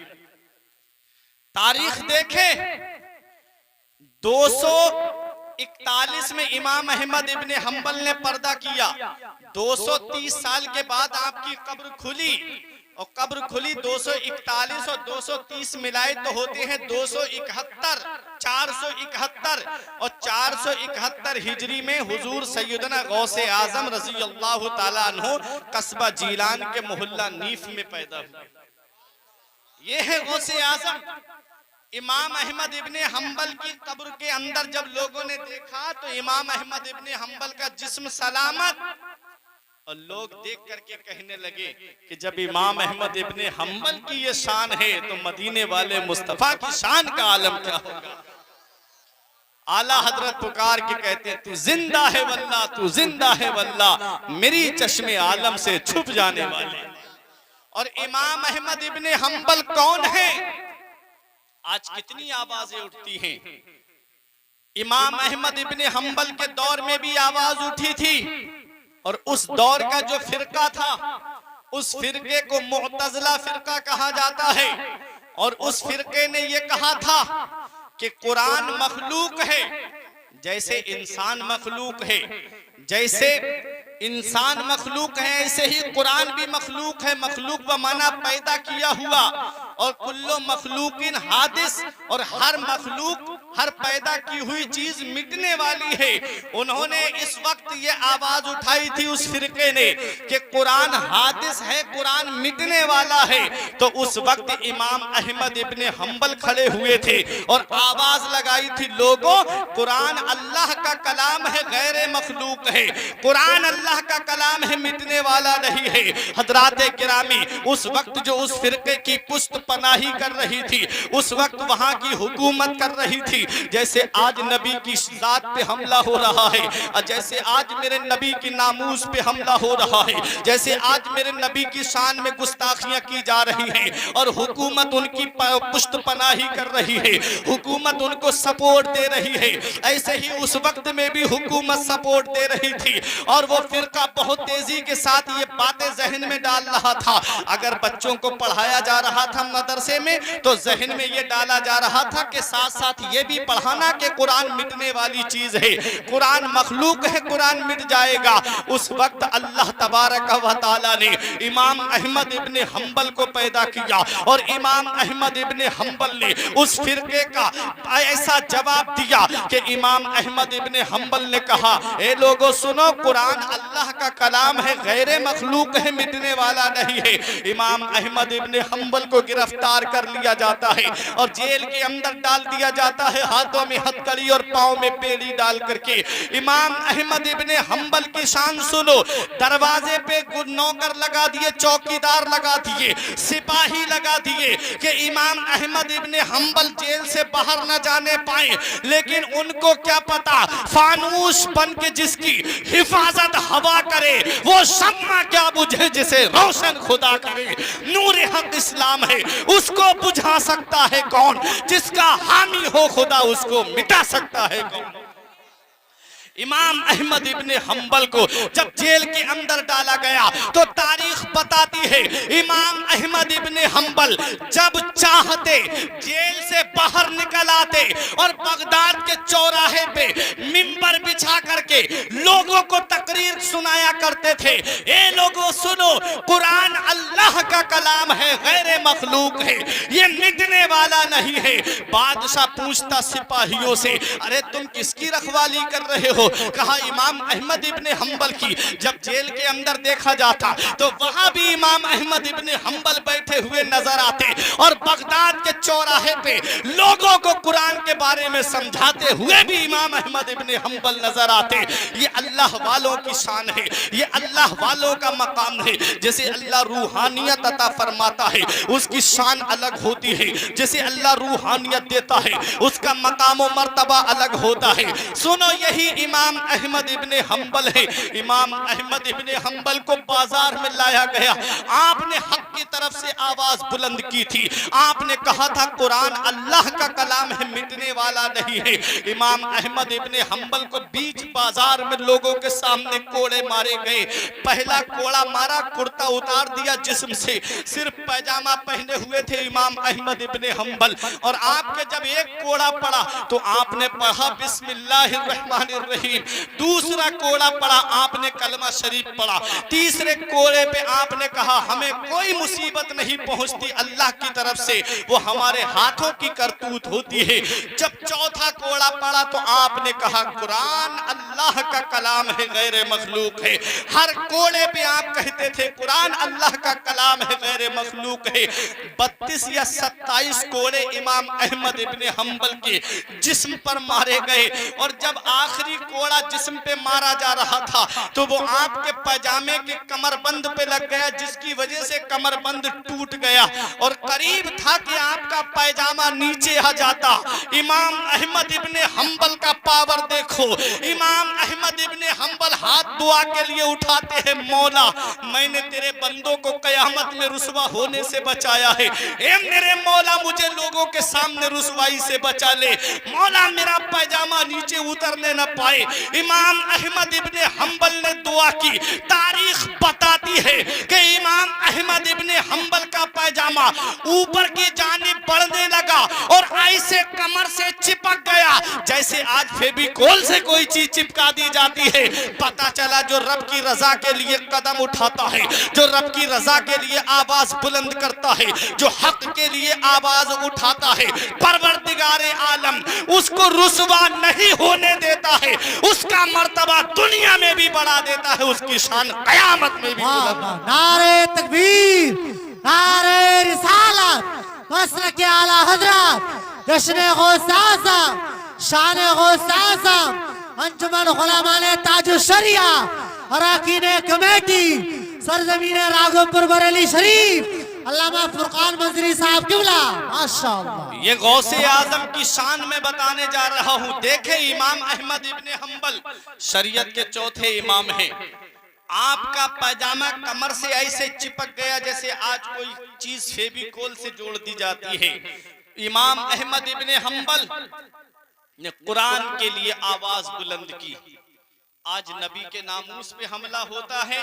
तारीख देखे, 241 में इमाम अहमद इब्ने हम्बल ने पर्दा किया, 230 साल के बाद आपकी कब्र खुली, और कब्र खुली 241 और 230 मिलाए तो होते हैं 271, 471, और 471 हिजरी में हुजूर सैयदना गौसे आजम रजी अल्लाह ताला अन्हु कस्बा जीलान के मोहल्ला नीफ में पैदा हुए। ये है गौसे आजम। इमाम अहमद इब्ने हम्बल की कब्र के अंदर जब लोगों ने देखा तो इमाम अहमद इब्ने हम्बल का जिस्म सलामत, और लोग देख करके कहने लगे कि जब इमाम अहमद इब्ने हम्बल की ये शान है तो मदीने वाले मुस्तफा की शान का आलम क्या होगा। आला हजरत पुकार के कहते हैं, तू जिंदा है वल्लाह, तू जिंदा है वल्लाह, मेरी चश्मे आलम से छुप जाने वाले। और इमाम अहमद इब्ने हम्बल कौन है? आज कितनी आवाजें उठती हैं। इमाम अहमद इब्ने हम्बल के दौर में भी आवाज उठी थी, और उस दौर का जो फिरका था उस फिरके को मुअतज़िला फिरका कहा जाता है, और उस फिरके ने यह कहा था कि कुरान मखलूक है, जैसे इंसान मखलूक है, जैसे इंसान मखलूक है ऐसे ही कुरान भी मखलूक है। मखलूक बमाना पैदा किया हुआ, और कुल्लो मखलूकिन हादिस, और हर मखलूक हर पैदा की हुई चीज मिटने वाली है। उन्होंने इस वक्त ये आवाज उठाई थी उस फिरके ने कि कुरान हादिस है, कुरान मिटने वाला है। तो उस वक्त इमाम अहमद इब्ने हम्बल खड़े हुए थे और आवाज लगाई थी, लोगों कुरान अल्लाह का कलाम है, गैर मखलूक है। कुरान अल्लाह का कलाम है, मिटने वाला नहीं है। हजराते किरामी, उस वक्त जो उस फिरके की पुष्ट पनाही कर रही थी, उस वक्त वहां की हुकूमत कर रही थी। जैसे आज नबी की जात पे हमला हो रहा है, और जैसे आज मेरे नबी की नामूस पे हमला हो रहा है, जैसे आज मेरे नबी की शान में गुस्ताखियां की जा रही हैं, और हुकूमत उनकी पुष्ट पनाही कर रही है, हुकूमत उनको सपोर्ट दे रही है। ऐसे ही उस वक्त में भी हुकूमत सपोर्ट दे रही थी, और वो फिरका बहुत तेजी के साथ ये बातें जहन में डाल रहा था। अगर बच्चों को पढ़ाया जा रहा था मदरसे में, तो जहन में ये डाला जा रहा था कि साथ साथ ये भी पढ़ाना कि कुरान मिटने वाली चीज है, कुरान मखलूक है, कुरान मिट जाएगा। उस वक्त अल्लाह तबारक व तआला ने इमाम अहमद इब्ने हम्बल को पैदा किया, और इमाम अहमद इब्ने हम्बल ने उस फिरके का ऐसा जवाब दिया कि इमाम अहमद इब्ने हम्बल ने कहा, ए लोगों सुनो, कुरान अल्लाह का कलाम है, गैर मखलूक है, मिटने वाला नहीं है। इमाम अहमद इब्ने हम्बल को गिरफ्तार कर लिया जाता है और जेल के अंदर डाल दिया जाता है, हाथों में हथकड़ी और पांव में पेड़ी डाल करके। इमाम अहमद इब्ने हम्बल की शान सुनो, दरवाजे पे नौकर लगा दिए, चौकीदार लगा दिए, सिपाही लगा दिए कि इमाम अहमद इब्ने हम्बल जेल से बाहर न जाने पाए। लेकिन उनको क्या पता, फानूस बन के जिसकी हिफाजत हवा करे वो शम्मा क्या बुझे जिसे रोशन खुदा करे। नूर हक इस्लाम है, उसको बुझा सकता है कौन? जिसका हामी हो खुदा उसको मिटा सकता है कौन? इमाम अहमद इब्ने हम्बल को जब जेल के अंदर डाला गया तो तारीख बताती है, इमाम अहमद इब्ने हम्बल जब चाहते जेल से बाहर निकल आते और बगदाद के चौराहे पे मिंबर बिछा करके लोगों को तकरीर तकरीर सुनाया करते थे, ए लोगों सुनो, कुरान अल्लाह का कलाम है, गैर मखलूक है, ये मिटने वाला नहीं है। बादशाह पूछता सिपाहियों से, अरे तुम किसकी रखवाली कर रहे हो? कहा इमाम अहमद इब्ने हम्बल की। जब जेल के अंदर देखा जाता तो वहां भी इमाम अहमद इब्ने हम्बल बैठे हुए नजर आते और बगदाद के चौराहे पे लोगों को कुरान के बारे में समझाते हुए भी इमाम अहमद इब्ने हम्बल नजर आते। ये अल्लाह वालों की शान है, ये अल्लाह वालों का मकाम है। जैसे अल्लाह रूहानियत अता फरमाता है उसकी शान अलग होती है, जैसे अल्लाह रूहानियत देता है उसका मकाम और मर्तबा अलग होता है। सुनो, यही इमाम अहमद इब्ने हम्बल है। इमाम अहमद इब्ने हम्बल को बाजार में लाया गया, आपने हक की तरफ से आवाज बुलंद की थी, आपने कहा था कुरान अल्लाह का कलाम है, मिटने वाला नहीं है। इमाम अहमद इब्ने हम्बल को बीच बाजार में लोगों के सामने कोड़े मारे गए। पहला कोड़ा मारा, कुर्ता उतार दिया जिस्म से, सिर्फ पैजामा पहने हुए थे इमाम अहमद इब्ने हम्बल। और आपके जब एक कोड़ा पड़ा तो आपने पढ़ा बिस्मिल्लाहिर्रहमानिर्रहीम। दूसरा कोड़ा पड़ा, आपने कलमा शरीफ पढ़ा। तीसरे कोड़े पे आपने कहा हमें कोई मुसीबत नहीं पहुंचती अल्लाह की तरफ से, वो हमारे हाथों की करतूत होती है। जब चौथा कोड़ा पड़ा तो आपने कहा कुरान अल्लाह का कलाम है, गैर मखलूक है। हर कोड़े पे आप कहते थे कुरान अल्लाह का कलाम है, गैर मखलूक है। 32 या 27 कोड़े इमाम अहमद इब्ने हम्बल के जिस्म पर मारे गए। और जब आखिरी कोड़ा जिस्म पे मारा जा रहा था तो वो आपके पैजामे के कमरबंद पे लग गया, जिसकी वजह से कमरबंद टूट गया और करीब था कि आपका पैजामा नीचे आ जाता। इमाम अहमद इब्ने हम्बल का पावर देखो। इमाम अहमद इब्ने हम्बल हाथ दुआ के लिए उठाते हैं, मौला मैंने तेरे बंदों को कयामत में रुसवा होने से बचाया है, ए मेरे मौला मुझे लोगों के सामने रुसवाई से बचा ले, मौला मेरा पैजामा नीचे उतरने न पाए। इमाम अहमद इब्ने हम्बल ने दुआ की। तारीख बताती है कि इमाम अहमद इब्ने हम्बल का पैजामा ऊपर की जानिब बढ़ने लगा और ऐसे कमर से चिपक गया जैसे आज फेविकोल से कोई चीज चिपका दी जाती है। पता चला जो रब की रजा के लिए कदम उठाता है, जो रब की रजा के लिए आवाज बुलंद करता है, जो हक के लिए आवाज उठाता है, परवरदिगारे आलम उसको रुसवा नहीं होने देता है, उसका मर्तबा दुनिया में भी बढ़ा देता है, उसकी शान कयामत में भी बुलंद। नारे तकबीर, नारे रिसालत, मसलक आला हजरत, जश्न गौस आज़म, शान गौस आज़म, अंजुमन उलमाए ताजुश शरिया, अरकान कमेटी, सरजमीन राघवपुर बरेली शरीफ, अल्लामा फुरकान मंजरी साहब किबला, माशाअल्लाह। ये गौसे आजम की शान में बताने जा रहा हूँ। देखे इमाम अहमद इब्ने हम्बल शरीयत के चौथे इमाम हैं। आपका पैजामा कमर से ऐसे चिपक गया जैसे आज कोई चीज फेविकोल से जोड़ दी जाती है। इमाम अहमद इब्ने हम्बल ने कुरान के लिए आवाज बुलंद की। आज नबी के नामूस पे हमला होता है,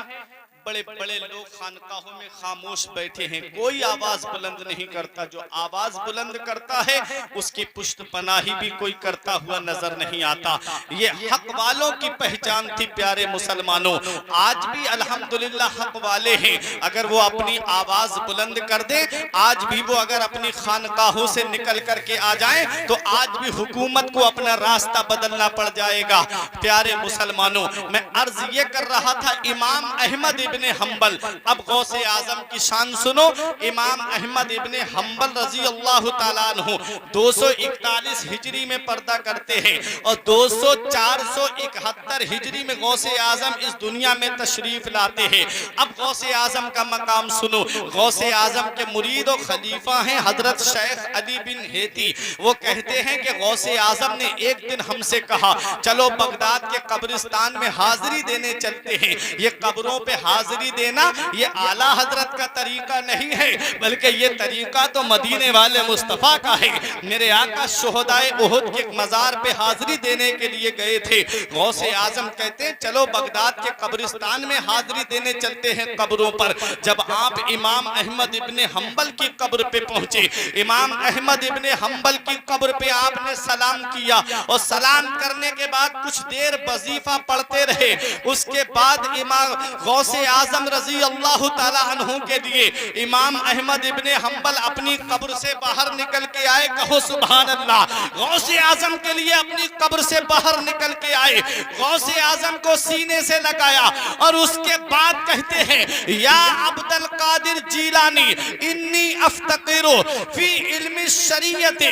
बड़े बड़े लोग खानकाहों में खामोश बैठे हैं, कोई आवाज बुलंद नहीं करता। जो आवाज बुलंद करता है उसकी पुष्ट पनाही भी कोई करता हुआ नजर नहीं आता। ये हक वालों की पहचान थी प्यारे मुसलमानों। आज भी अल्हम्दुलिल्लाह हक वाले हैं, अगर वो अपनी आवाज बुलंद कर दे, आज भी वो अगर अपनी खानकाहों से निकल करके आ जाए तो आज भी हुकूमत को अपना रास्ता बदलना पड़ जाएगा। प्यारे मुसलमानों, मैं अर्ज ये कर रहा था इमाम अहमद इब्ने हम्बल। अब गौसे आजम की शान सुनो। इमाम अहमद इब्ने हम्बल रजी अल्लाह ताला अन्हु 241 हिजरी में पर्दा करते हैं और 471 हिजरी में गौसे आजम इस दुनिया में तशरीफ लाते हैं। अब गौसे आजम का मकाम सुनो। गौसे आजम के मुरीद और खलीफा हैं हजरत शेख अली बिन हेती। वो कहते हैं कि गौसे आजम ने एक दिन हमसे कहा चलो बगदाद के कब्रिस्तान में हाजिरी देने चलते हैं। ये कब्रों पे हाजिरी हाजिरी देना ये आला हजरत का तरीका नहीं है, बल्कि ये तरीका तो मदीने वाले मुस्तफ़ा का है। मेरे आका शुहदाए उहुद के मज़ार पे हाजिरी देने के लिए गए थे। गौसे आजम कहते हैं चलो बगदाद के कब्रिस्तान में हाजिरी देने चलते हैं कब्रों पर। जब आप इमाम अहमद इब्ने हम्बल की कब्र पे पहुंचे, इमाम अहमद इब्ने हम्बल की कब्र पे आपने सलाम किया और सलाम करने के बाद कुछ देर वजीफा पढ़ते रहे। उसके बाद इमाम गौसे आजम रजी अल्लाह ताला अन्हु के लिए इमाम अहमद इब्ने हम्बल अपनी कब्र से बाहर निकल के आए। कहो सुभान अल्लाह। गौसे आजम के लिए अपनी कब्र से बाहर निकल के आए, गौसे आजम को सीने से लगाया और उसके बाद कहते हैं या अब्दुल कादिर जीलानी इन्नी अफ्तकिरु फी इल्मी शरीयत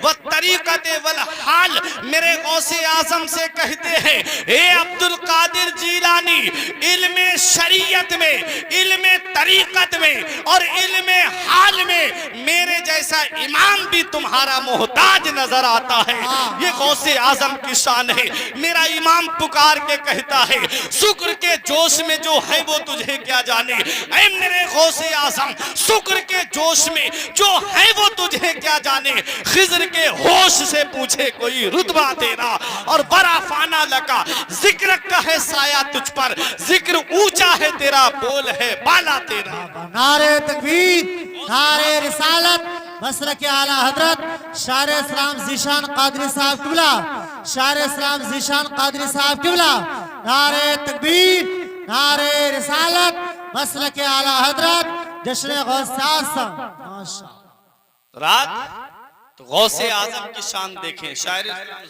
व तरीक़त वल हाल। मेरे गौसे आजम से कहते हैं हे अब्दुल कादिर जीलानी, इल्मे शरीयत में, इल्मे तरीक़त में और इल्मे हाल में मेरे जैसा इमाम भी तुम्हारा मोहताज नजर आता है। ये गौसे आजम की शान है। मेरा इमाम पुकार के कहता है शुक्र के जोश में जो है वो तुझे क्या जाने। ऐ मेरे गौसे आजम, शुक्र के जोश में जो है वो तुझे क्या जाने। खिज़र के होश से पूछे कोई रुतबा तेरा और बड़ा फाना लगा जिक्र का है साया तुझ पर, जिक्र ऊंचा है तेरा, बोल है बाला तेरा। नारे तकबीर, नारे रिसालत, मसलक के आला हजरत शायर इस्लाम ज़ीशान कादरी साहब किबला, शायर इस्लाम ज़ीशान कादरी साहब किबला। नारे तकबीर, नारे रिसालत, मसलक के आला हजरत जश्न गौसे आज़म। माशाअल्लाह। रात तो गौसे आजम की शान देखें। शायर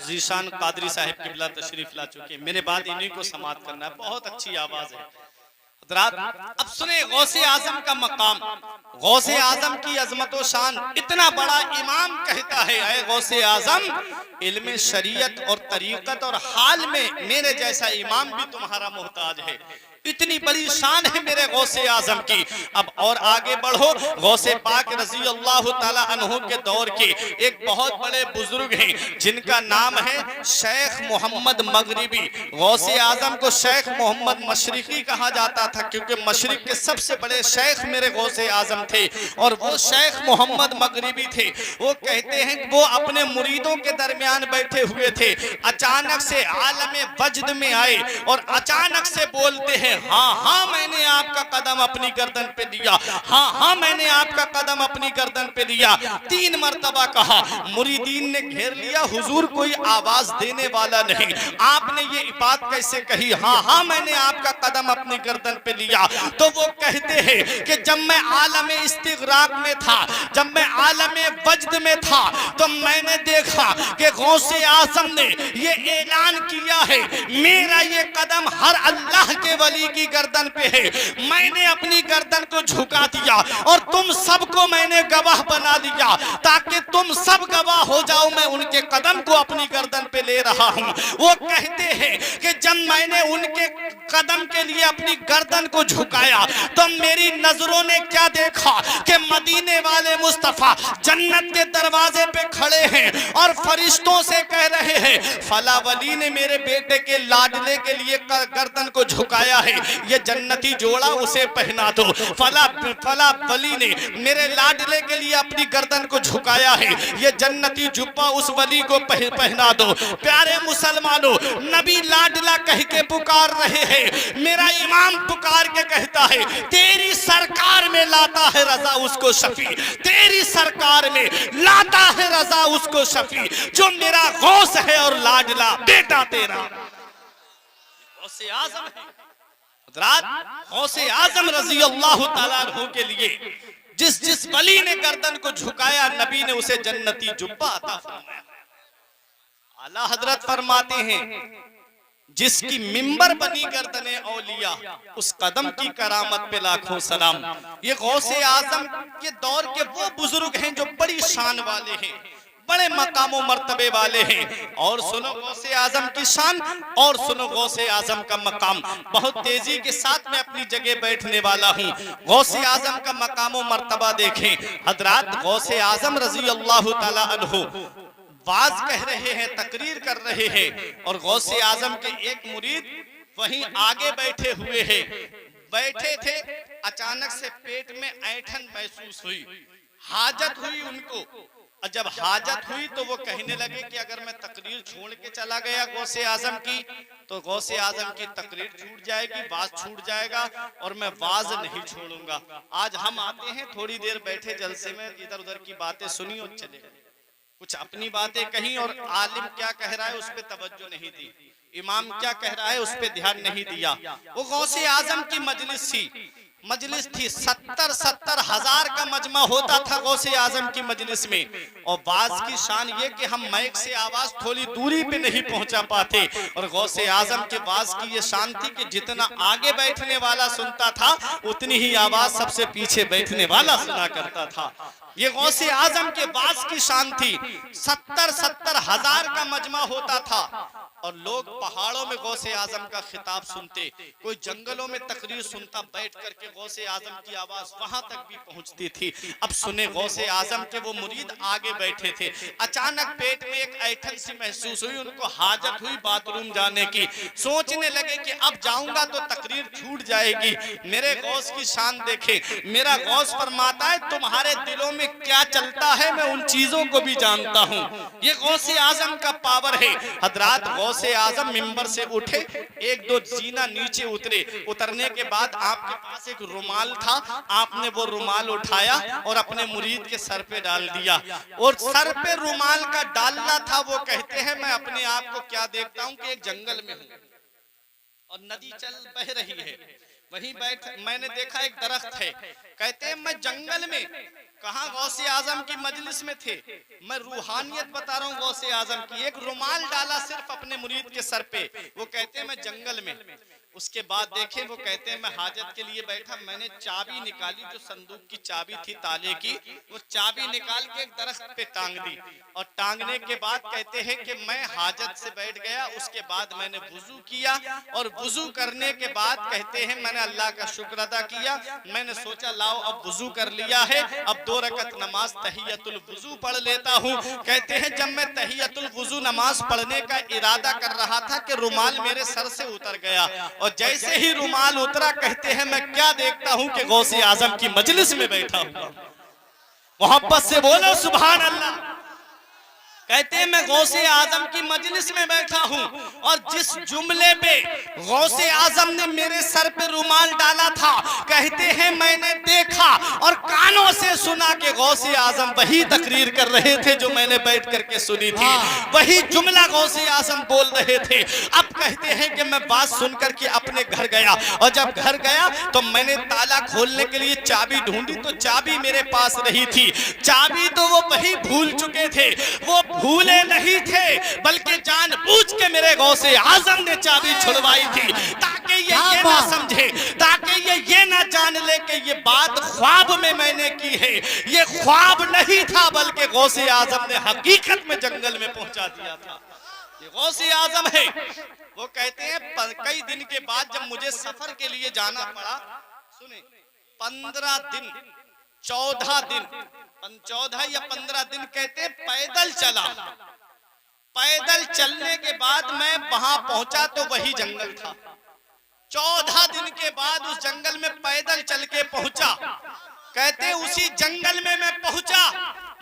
ज़ीशान कादरी साहब किबला तशरीफ ला चुके। मेरे बाद इन्हीं को समाप्त करना है, बहुत अच्छी आवाज है। अब सुने गौसे आजम का मकाम, गौसे आजम की अजमत व शान। इतना बड़ा इमाम कहता है ऐ गौसे आजम, इल्मे शरीयत और तरीक़त और हाल में मेरे जैसा इमाम भी तुम्हारा मोहताज है। इतनी बड़ी शान है मेरे गौसे आजम की। अब और आगे बढ़ो। गौसे पाक रजी अल्लाह ताला अन्हु के दौर के एक बहुत बड़े बुजुर्ग हैं जिनका नाम है शेख मोहम्मद मगरिबी। गौसे आजम को शेख मोहम्मद मशरिकी कहा जाता था क्योंकि मशरिक के सबसे बड़े शेख मेरे गौसे आजम थे और वो शेख मोहम्मद मगरिबी थे। वो कहते हैं वो अपने मुरीदों के दरमियान बैठे हुए थे, अचानक से आलमे वजद में आए और अचानक से बोलते हैं हाँ हाँ मैंने आपका कदम अपनी गर्दन पे लिया, हाँ हाँ मैंने आपका कदम अपनी गर्दन पे लिया। 3 मर्तबा कहा। मुरीदीन ने घेर लिया, हुजूर कोई आवाज देने वाला नहीं, आपने ये बात कैसे कही हाँ हाँ मैंने आपका कदम अपनी गर्दन पे लिया। तो वो कहते हैं कि जब मैं आलमे इस्तिग़राक़ में था, जब मैं आलमे वजद में था तो मैंने देखा कि गौसे आज़म ने ये ऐलान किया है मेरा ये कदम हर अल्लाह के वली की गर्दन पे है। मैंने अपनी गर्दन को झुका दिया और तुम सबको मैंने गवाह बना दिया ताकि तुम सब गवाह हो जाओ मैं उनके कदम को अपनी गर्दन पे ले रहा हूं। वो कहते हैं कि जब मैंने उनके कदम के लिए अपनी गर्दन को झुकाया तो मेरी नजरों ने क्या देखा कि मदीने वाले मुस्तफा जन्नत के दरवाजे पे खड़े हैं और फरिश्तों से कह रहे हैं फला वली ने मेरे बेटे के लाडले के लिए गर्दन को झुकाया है, ये जन्नती जोड़ा उसे पहना दो। फला वली ने मेरे लाडले के लिए अपनी गर्दन को झुकाया है, ये जन्नती जुब्बा उस वली को पहना दो। प्यारे मुसलमानों, नबी लाडला कह के पुकार रहे हैं, मेरा इमाम पुकार के कहता है तेरी सरकार में लाता है रजा उसको शफी, तेरी सरकार में लाता है रजा उसको शफी जो मेरा गौस है और लाडला बेटा तेरा। गौसे आज़म है। गौसे आज़म रजी अल्लाह ताला अन्हु के लिए जिस वली ने गर्दन को झुकाया नबी ने उसे जन्नती जुब्बा अता फरमाया। आला हजरत फरमाते हैं जिसकी मिंबर बनी गर्दने औलिया उस कदम की करामत पे लाखों सलाम। ये गौसे आज़म के दौर के वो बुजुर्ग हैं जो बड़ी शान वाले हैं, बड़े मकामों मर्तबे वाले हैं। और सुनो गौसे आज़म की शान और सुनो गौसे आज़म का मकाम। बहुत तेजी के साथ मैं अपनी जगह बैठने वाला हूँ। गौसे आज़म का मकामों मर्तबा देखें। हजरात गौसे आज़म रजी अल्लाह ताला अन्हु वाज कह रहे हैं, तकरीर कर रहे हैं और गौसे आज़म के एक मुरीद वहीं आगे बैठे हुए हैं। बैठे थे, अचानक से पेट में ऐंठन महसूस हुई, हाजत हुई उनको। और जब हाजत हुई तो वो कहने लगे कि अगर मैं तकरीर छोड़ के चला गया गौसे आजम की, तो गौसे आजम की तकरीर छूट जाएगी, वाज छूट जाएगा, और मैं वाज नहीं छोड़ूंगा। आज हम आते हैं, थोड़ी देर बैठे जलसे में, इधर उधर की बातें सुनी और चले गए, कुछ अपनी बातें कही, और आलिम क्या कह रहा है उस पर तवज्जो नहीं दी, इमाम क्या कह रहा है उस पर ध्यान नहीं दिया। वो गौसे आजम की मजलिस थी, 70 हजार का मजमा होता था गौसे आजम की मजलिस में। और बाज की शान ये कि हम माइक से आवाज थोड़ी दूरी पे नहीं पहुंचा पाते, और गौसे आजम के बाज की ये शान थी कि जितना आगे बैठने वाला सुनता था उतनी ही आवाज सबसे पीछे बैठने वाला सुना करता था। ये गौसे आजम के बाज की शान थी। 70 हजार का मजमा होता था, और लोग पहाड़ों में गौसे आजम का खिताब सुनते, कोई जंगलों में तकरीर सुनता, बैठ करके गौसे आजम की आवाज वहां तक भी पहुंचती थी। अब सुने गौसे आजम के वो मुरीद आगे बैठे थे, अचानक पेट में एक ऐंठन सी महसूस हुई, उनको हाजत हुई बाथरूम जाने की। सोचने लगे कि अब जाऊंगा तो तकरीर छूट जाएगी। मेरे गौस की शान देखे, मेरा गौस फरमाता है तुम्हारे दिलों में क्या चलता है मैं उन चीजों को भी जानता हूँ। ये गौसे आजम का पावर है। हजरात गौसे आजम मिंबर से उठे, एक दो जीना नीचे उतरे, उतरने के बाद आपके पास एक रुमाल था, आपने वो रुमाल उठाया और अपने मुरीद के सर पे डाल दिया। और सर पे रुमाल का डालना था, वो कहते हैं मैं अपने आप को क्या देखता हूँ कि एक जंगल में हूँ और नदी चल बह रही है, वहीं बैठ मैंने देखा एक दरख्त है। कहते हैं मैं जंगल में, कहा गौसे आजम की मजलिस में थे, मैं रूहानियत बता रहा हूँ गौसे आजम की। एक रुमाल डाला सिर्फ अपने मुरीद के सर पे, वो कहते हैं मैं जंगल में। उसके बाद देखें, वो कहते हैं मैं हाजत के लिए बैठा, मैंने चाबी निकाली, जो संदूक की चाबी थी ताले की, वो चाबी निकाल के एक दरख्त पे टांग दी। और टांगने के बाद कहते हैं कि मैं हाजत से बैठ गया। उसके बाद मैंने वुजू किया, और वुजू करने के बाद कहते हैं मैंने अल्लाह का शुक्र अदा किया। मैंने सोचा लाओ अब वुजू कर लिया है, अब 2 रकत नमाज तहियतुल वुजू पढ़ लेता हूँ। कहते हैं जब मैं तहियतुल वुजू नमाज पढ़ने का इरादा कर रहा था कि रुमाल मेरे सर से उतर गया, और जैसे ही रुमाल उतरा, कहते हैं मैं क्या देखता हूं कि गौसे आजम की मजलिस में बैठा हुआ। मोहब्बत से बोलो सुभान अल्लाह। कहते हैं मैं गौसे आजम की मजलिस में बैठा हूं, और जिस जुमले पे गौसे आजम ने मेरे सर पे रुमाल डाला था, कहते हैं मैंने देखा और कानों से सुना कि गौसे आजम वही तकरीर कर रहे थे जो मैंने बैठ करके सुनी थी, वही जुमला गौसे आजम बोल रहे थे। अब कहते हैं कि मैं बात सुनकर के अपने घर गया, और जब घर गया तो मैंने ताला खोलने के लिए चाबी ढूंढी, तो चाबी मेरे पास नहीं थी। चाबी तो वो वही भूल चुके थे, वो भूले नहीं थे, बल्कि जानबूझ के मेरे गौसे आजम ने चाबी छुड़वाई थी, ताकि ये ना समझे, ताकि ये ना जान ले कि ये बात ख्वाब में मैंने की है। ये ख्वाब नहीं था, बल्कि गौसे आजम ने हकीकत में जंगल में पहुंचा दिया था। ये गौसे आजम है। वो कहते हैं कई दिन के बाद जब मुझे सफर के लिए जाना पड़ा, सुने 15 दिन 14 दिन 14 या 15 दिन कहते हैं पैदल चला। पैदल चलने के बाद मैं वहां पहुंचा तो वही जंगल था। 14 दिन के बाद उस जंगल में पैदल चल के पहुंचा। कहते उसी जंगल में मैं पहुंचा,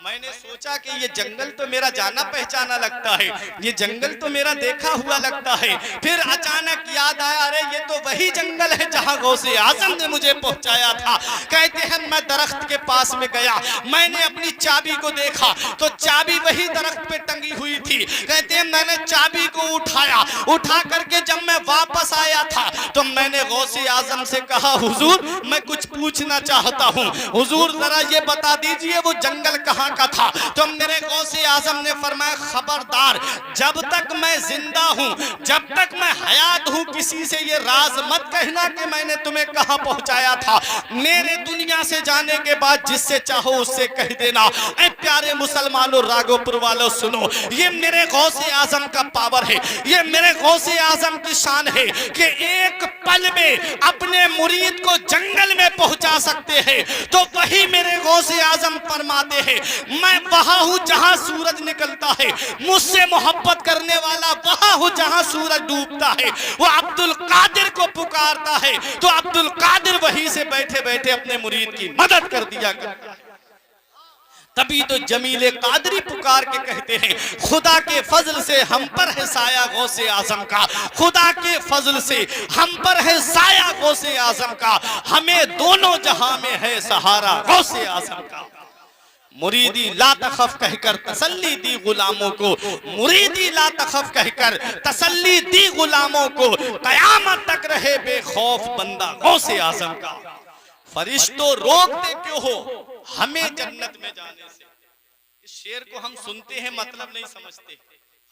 मैंने सोचा कि ये जंगल तो मेरा जाना पहचाना लगता है, ये जंगल तो मेरा देखा हुआ लगता है। फिर अचानक याद आया, अरे ये तो वही जंगल है जहां गौसे आजम ने मुझे पहुंचाया था। कहते हैं मैं दरख्त के पास में गया, मैंने अपनी चाबी को देखा तो चाबी वही दरख्त पे टंगी हुई थी। कहते हैं मैंने चाबी को उठाया, उठा करके जब मैं वापस आया था तो मैंने गौसे आजम से कहा, हुजूर मैं कुछ पूछना चाहता हूँ, हुजूर जरा ये बता दीजिए वो जंगल कहाँ का था। तो मेरे गौसे आजम ने फरमाया, खबरदार जब तक मैं जिंदा हूँ, जब तक मैं हयात हूँ, किसी से ये राज मत कहना कि मैंने तुम्हें कहाँ पहुंचाया था। मेरे दुनिया से जाने के बाद जिससे चाहो उससे कह देना। ऐ प्यारे मुसलमानों, राघोपुर वालों सुनो, ये मेरे गौसे आजम का पावर है, ये मेरे गौसे आजम की शान है कि एक पल में अपने मुरीद को जंगल में पहुंचा सकते हैं। तो वही मेरे गौसे आजम फरमाते हैं, मैं वहां हूं जहां सूरज निकलता है, मुझसे मोहब्बत करने वाला वहां हूं जहां सूरज डूबता है। वो अब्दुल कादिर को पुकारता है तो अब्दुल कादिर वहीं से बैठे बैठे अपने मुरीद की मदद कर दिया करता है। तभी तो जमीले कादरी पुकार के कहते हैं, खुदा के फजल से हम पर है साया गौसे आजम का, खुदा के फजल से हम पर है साया गौसे आजम का, हमें दोनों जहां में है सहारा गौसे आजम का। मुरीदी ला तखफ कहकर तसल्ली दी गुलामों को, मुरीदी ला तखफ कहकर तसल्ली दी गुलामों को, कयामत तक रहे बेखौफ बंदा गौसे आजम का। फरिश्तों रोकते क्यों हो हमें जन्नत में जाने से। इस शेर को हम सुनते हैं मतलब नहीं समझते।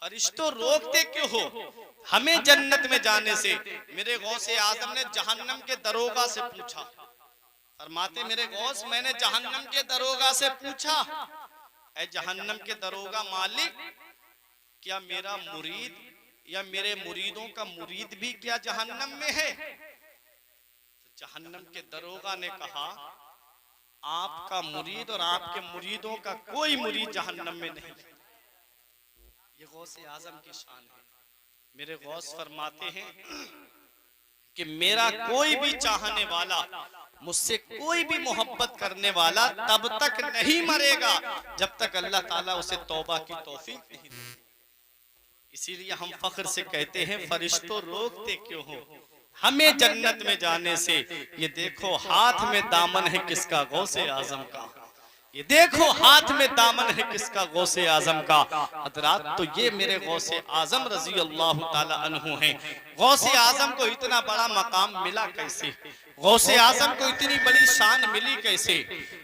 फरिश्तों रोकते क्यों हो हमें जन्नत में जाने से। मेरे गौसे आजम ने जहन्नम के दरोगा से पूछा, फरमाते मेरे गौस मैंने जहन्नम के दरोगा से पूछा, ऐ जहन्नम के दरोगा मालिक, क्या मेरा मुरीद या मेरे मुरीदों का मुरीद भी क्या जहन्नम में है? जहन्नम के दरोगा ने कहा, आपका मुरीद और आपके मुरीदों का कोई मुरीद जहन्नम में नहीं। ये गौसे आजम की शान है। मेरे गौस फरमाते हैं कि मेरा कोई भी चाहने वाला, मुझसे कोई भी मोहब्बत करने वाला तब तक नहीं मरेगा जब तक अल्लाह ताला उसे तौबा की तौफीक नहीं दे। इसीलिए हम फख्र से कहते हैं, फरिश्तों रोकते क्यों हो हमें जन्नत में जाने से। ये देखो हाथ में दामन है किसका? गौसे आजम का। ये देखो हाथ में दामन है किसका? गौसे आजम का। हजरात, तो ये मेरे गौसे आजम रजी अल्लाह ताला अन्हु हैं। गौसे आजम को इतना बड़ा मकाम मिला कैसे? गौसे आजम को इतनी बड़ी शान मिली कैसे?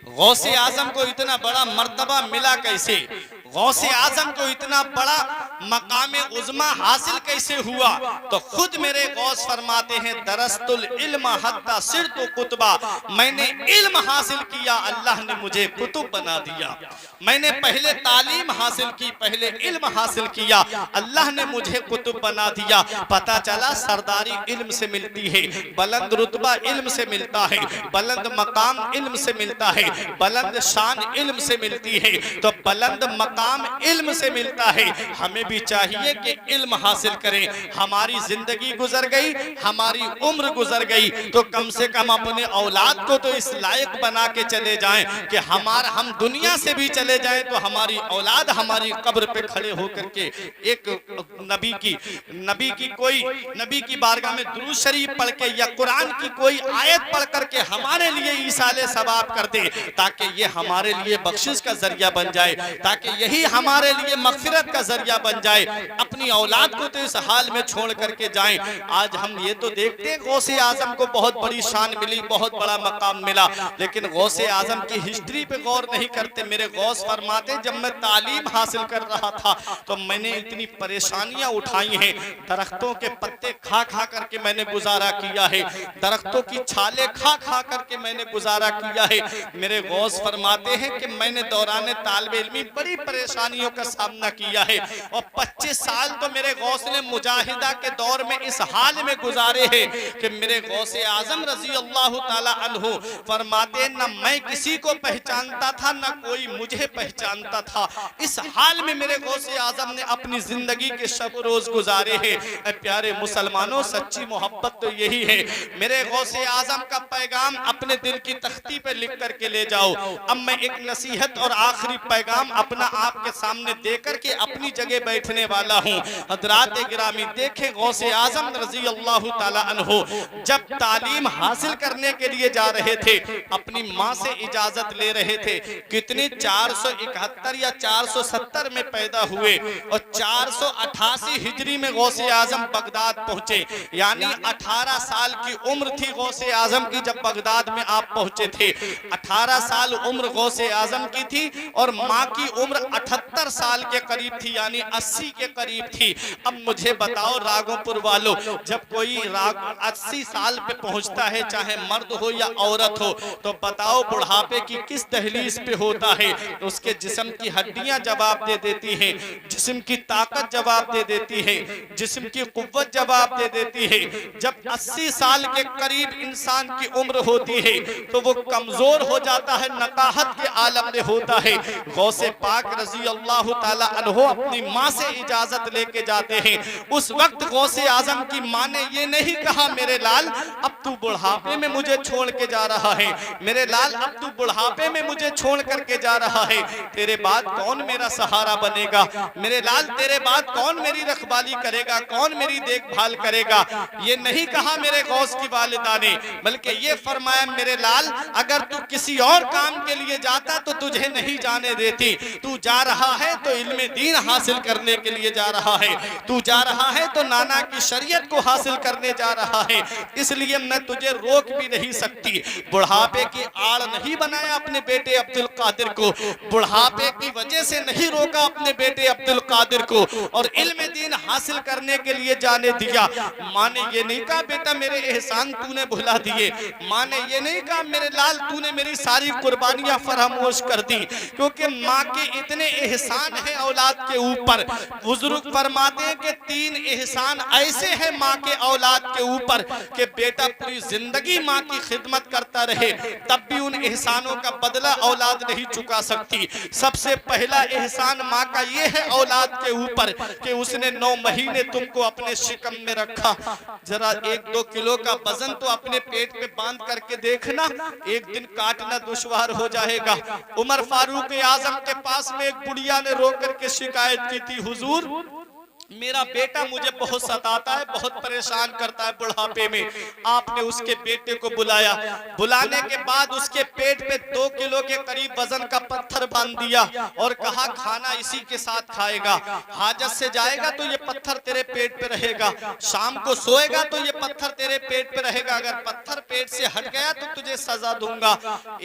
गौसे आजम को इतना बड़ा मर्तबा मिला कैसे? गौसे आजम को इतना बड़ा मकामे उज़्मा हासिल कैसे हुआ? तो खुद मेरे गौस फरमाते हैं, दरस्तुल इल्म हत्ता सिरतु कुतबा, मैंने इल्म हासिल किया, अल्लाह ने मुझे कुतुब बना दिया। मैंने पहले तालीम हासिल की, पहले इल्म हासिल किया, अल्लाह ने मुझे कुतुब बना दिया। पता चला सरदारी इल्म से मिलती है, बुलंद रुतबा इल्म से मिलता है, बुलंद मकाम इल्म से मिलता है, बुलंद शान इल्म से मिलती है। तो बुलंद मकाम इल्म से मिलता है। हमें भी चाहिए कि इल्म हासिल करें। हमारी जिंदगी गुजर गई, हमारी उम्र गुजर गई, तो कम से कम अपने औलाद को तो इस लायक बना के चले जाएं कि हम दुनिया से भी चले जाएं तो हमारी औलाद हमारी कब्र पे खड़े होकर के एक नबी की बारगाह में दुरूद शरीफ पढ़ के या कुरान की कोई आयत पढ़ करके हमारे लिए ईसाले सवाब कर दे, ताकि ये हमारे लिए बख्शिश का जरिया बन जाए, ताकि यही हमारे लिए मगफिरत का जरिया बन जाए। अपनी औलाद को तो इस हाल में छोड़ करके जाएं। आज हम ये तो देखते हैं गौसे आजम को बहुत बड़ी शान मिली, बहुत बड़ा मकाम मिला, लेकिन गौसे आजम की हिस्ट्री पे गौर नहीं करते। मेरे गौस फरमाते, जब मैं तालीम हासिल कर रहा था तो मैंने इतनी परेशानियां उठाई हैं। दरख्तों के पत्ते खा खा करके मैंने गुजारा किया है, दरख्तों की छाले खा खा करके मैंने गुजारा किया है। मेरे गौस फरमाते हैं कि मैंने दौरान तालिब इल्मी बड़ी परेशानियों का सामना किया है, और 25 साल तो मेरे गौस ने मुजाहिदा के दौर में इस हाल में गुजारे हैं कि मेरे गौसे आजम रजी अल्लाह ताला अन्हु फरमाते, न मैं किसी को पहचानता था न कोई मुझे पहचानता था। इस हाल में मेरे गौसे आजम ने अपनी जिंदगी के शब रोज गुजारे हैं। प्यारे मुसलमानों, सच्ची मोहब्बत तो यही है। मेरे गौसे आजम का पैगाम अपने दिल की तख्ती पे लिख करके ले जाओ। अब मैं एक नसीहत और आखिरी पैगाम अपना आपके सामने देकर के अपनी जगह बैठने वाला हूँ। हजरात गिरामी, देखें गौसे आजम रजी अल्लाह ताला अन्हु जब तालीम हासिल करने के लिए जा रहे थे, अपनी माँ से इजाजत ले रहे थे। कितनी 471 या 470 में पैदा हुए और 488 हिजरी में गौसे आजम बगदाद पहुंचे, यानी 18 साल की उम्र थी गौसे आजम की जब बगदाद में आप पहुंचे थे। 18 साल उम्र गौसे आजम की थी और माँ की उम्र 78 साल के करीब थी, यानी 80 के करीब थी। अब मुझे बताओ रागोपुर वालों, जब कोई राग 80 साल पे पहुंचता है, चाहे मर्द हो या औरत हो, तो बताओ बुढ़ापे की किस दहलीज पे होता है। उसके जिस्म की हड्डियां जवाब दे देती हैं, जिस्म की ताकत जवाब दे देती है, जिस्म की कुव्वत जवाब दे देती है। जब 80 साल के करीब इंसान की उम्र होती है तो वो कमजोर हो जाता है, नकाहत के आलम में होता है। गौसे पाक रजी अल्लाह ताला अन्हो अपनी माँ से इजाजत लेके जाते हैं। उस वक्त गौसे आजम की माँ ने ये नहीं कहा मेरे लाल अब तू बुढ़ापे में मुझे छोड़ के जा रहा है, मेरे लाल अब तू बुढ़ापे में मुझे छोड़ करके जा रहा है, तेरे बाद कौन मेरा सहारा बनेगा, मेरे लाल तेरे बाद कौन मेरी रखवाली करेगा, कौन मेरी देखभाल करेगा। ये नहीं कहा मेरे गौस की वालिदा ने, बल्कि ये फरमाया मेरे लाल अगर तू किसी और काम के लिए जाता तो तुझे नहीं जाने देती, तू जा रहा है तो इल्मे दीन हासिल करने के लिए जा रहा है, तू जा रहा है तो नाना की शरीयत को हासिल करने जा रहा है, इसलिए मैं तुझे रोक भी नहीं सकती। बुढ़ापे की आड़ नहीं बनाया अपने बेटे अब्दुल कादिर को, बुढ़ापे की वजह से नहीं रोका अपने बेटे अब्दुल कादिर को और इल्म दीन हासिल करने के लिए जाने दिया। माँ ने ये नहीं कहा बेटा मेरे एहसान तूने भुला दिए, माँ ने ये नहीं कहा मेरे लाल तूने मेरी सारी कुर्बानियां फरामोश कर दी, क्योंकि माँ के इतने एहसान है औलाद के ऊपर। बुजुर्ग फरमाते हैं कि 3 एहसान ऐसे हैं माँ के औलाद के ऊपर कि बेटा पूरी जिंदगी माँ की खिदमत करता रहे तब भी उन एहसानों का बदला औलाद नहीं चुका सकती। सबसे पहला एहसान माँ का ये है औलाद के ऊपर कि उसने 9 महीने तुमको अपने शिकम में रखा। जरा 1-2 किलो का वजन तो अपने पेट पे बांध करके देखना, एक दिन काटना दुश्वार हो जाएगा। उमर फारूक आजम के पास में एक बुढ़िया ने रो करके शिकायत की थी, हुजूर मेरा बेटा मुझे बहुत सताता है, बहुत परेशान करता है बुढ़ापे में। आपने उसके बेटे को बुलाया, बुलाने के बाद उसके पेट पे 2 किलो के करीब वजन का पत्थर बांध दिया और कहा खाना इसी के साथ खाएगा, हाजत से जाएगा तो ये पत्थर तेरे पेट पे रहेगा, शाम को सोएगा तो ये पत्थर तेरे पेट पे रहेगा, अगर पत्थर पेट से हट गया तो तुझे सजा दूंगा।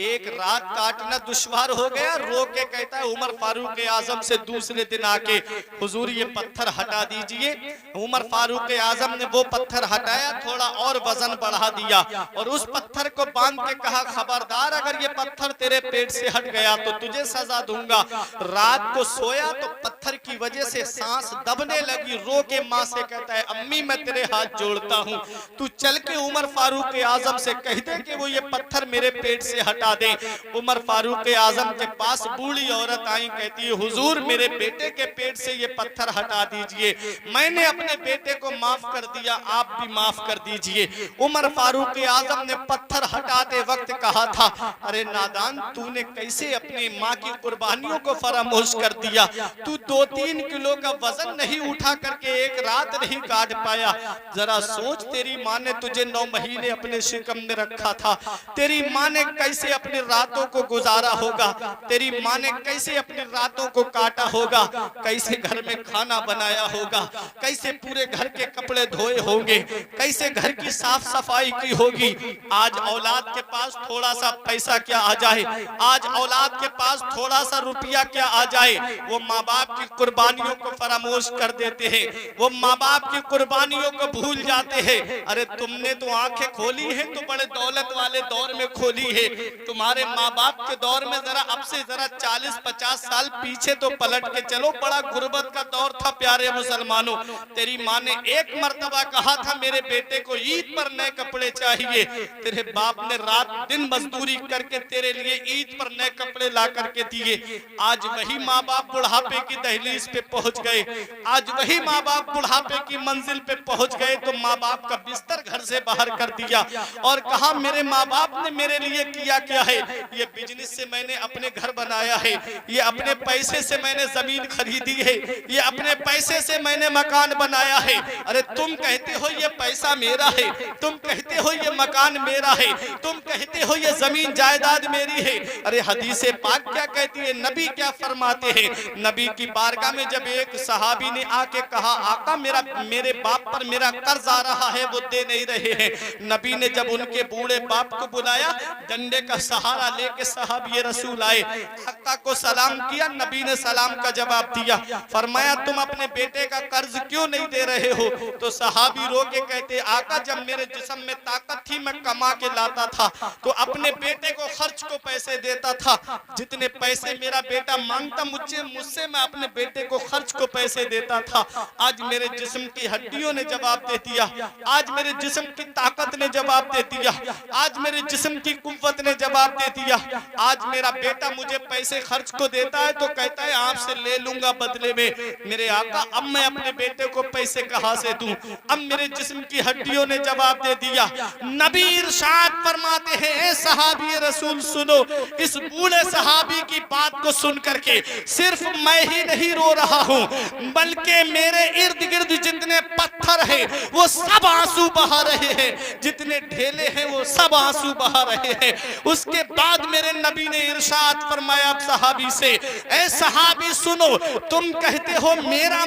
एक रात काटना दुश्वार हो गया, रो के कहता है उमर फारूक आजम से दूसरे दिन आके, हुजूर ये पत्थर हटा दीजिए। उमर फारूक आजम ने वो पत्थर हटाया, थोड़ा और वजन बढ़ा दिया और उस पत्थर को बांध के कहा खबरदार अगर ये पत्थर तेरे पेट से हट गया तो तुझे सजा दूंगा। रात को सोया तो पत्थर की वजह से सांस दबने लगी, रो के माँ से कहता है अम्मी मैं तेरे हाथ जोड़ता हूँ, तू चल के उमर फारूक आजम से कह दे कि वो ये पत्थर मेरे पेट से हटा दे। उमर फारूक आजम के पास बूढ़ी औरत आई, कहती है हुजूर मेरे बेटे के पेट से ये पत्थर हटा दीजिए, मैंने अपने बेटे को माफ कर दिया, आप भी माफ कर दीजिए। उमर फारूक आजम ने पत्थर हटाते वक्त कहा था अरे नादान तूने कैसे अपनी माँ की कुर्बानियों को फरामोश कर दिया, तू 2-3 किलो का वजन नहीं उठा करके एक रात नहीं काट पाया। जरा सोच तेरी माँ ने तुझे 9 महीने अपने शिकम में रखा था, तेरी माँ ने कैसे अपनी रातों को गुजारा होगा, तेरी माँ ने कैसे अपनी रातों को काटा होगा, कैसे घर में खाना बनाया होगा, कैसे पूरे घर के कपड़े धोए होंगे, कैसे घर की साफ सफाई की होगी। आज औलाद के पास थोड़ा सा पैसा क्या आ जाए, आज औलाद के पास थोड़ा सा रुपया क्या आ जाए, वो माँ बाप की कुर्बानियों को फरामोश कर देते हैं, वो माँ बाप की कुर्बानियों को भूल जाते हैं। अरे तुमने तो आंखें खोली है तो बड़े दौलत वाले दौर में खोली है, तुम्हारे माँ बाप के दौर में जरा अब से जरा 40-50 साल पीछे तो पलट के चलो, बड़ा गुर्बत का दौर था प्यारे मुसलमानों। तेरी माँ ने एक मर्तबा कहा था मेरे बेटे को ईद पर नए कपड़े चाहिए, तेरे बाप ने रात दिन मजदूरी करके तेरे लिए ईद पर नए कपड़े ला करके दिए। आज वही माँ बाप बुढ़ापे की दहलीज पे पहुंच गए, आज वही माँ बाप बुढ़ापे की मंजिल पे पहुंच गए तो माँ बाप का बिस्तर घर से बाहर कर दिया और कहा मेरे माँ बाप ने मेरे लिए किया क्या है, ये बिजनेस से मैंने अपने घर बनाया है, ये अपने पैसे से मैंने जमीन खरीदी है, ये अपने पैसे से मैंने मकान बनाया है। अरे तुम कहते हो ये पैसा मेरा है, तुम कहते हो ये मकान मेरा है, तुम कहते हो ये जमीन जायदाद मेरी है। अरे हदीस पाक क्या कहती है, नबी क्या फरमाते हैं, नबी की बारगाह में जब एक सहाबी ने आके कहा आका मेरे बाप पर मेरा कर्ज आ रहा है वो दे नहीं रहे हैं, नबी ने जब उनके बूढ़े बाप को बुलाया डंडे का सहारा लेके सहाबी रसूल आए, आका को सलाम किया, नबी ने सलाम का जवाब दिया, फरमाया तुम अपने बेटे बेटे का कर्ज क्यों नहीं दे रहे हो? तो सहाबी रो के कहते, आका जब मेरे जिस्म में ताकत थी मैं कमा के लाता था तो अपने बेटे को खर्च को पैसे देता था, जितने पैसे मेरा बेटा मांगता मुझसे मैं अपने बेटे को खर्च को पैसे देता था। आज मेरे जिस्म की हड्डियों ने जवाब दे दिया, आज मेरे जिस्म की ताकत ने जवाब दे दिया, आज मेरे जिस्म की कुव्वत ने जवाब दे दिया। आज मेरा बेटा मुझे पैसे खर्च को देता है तो कहता है आपसे ले लूंगा बदले में। मेरे आका अब मैं अपने बेटे को पैसे कहां से दूं? अब मेरे जिस्म की हड्डियों ने जवाब दे दिया। नबी इरशाद फरमाते हैं, ए सहाबी रसूल सुनो, इस बूढ़े सहाबी की बात को सुन करके सिर्फ मैं ही नहीं रो रहा हूं, बल्कि मेरे इर्द गिर्द जितने पत्थर हैं वो सब आंसू बहा रहे हैं, जितने ढेले हैं वो सब आंसू बहा रहे हैं। उसके बाद मेरे नबी ने इरशाद फरमाया सहाबी से, ए सहाबी सुनो, तुम कहते हो मेरा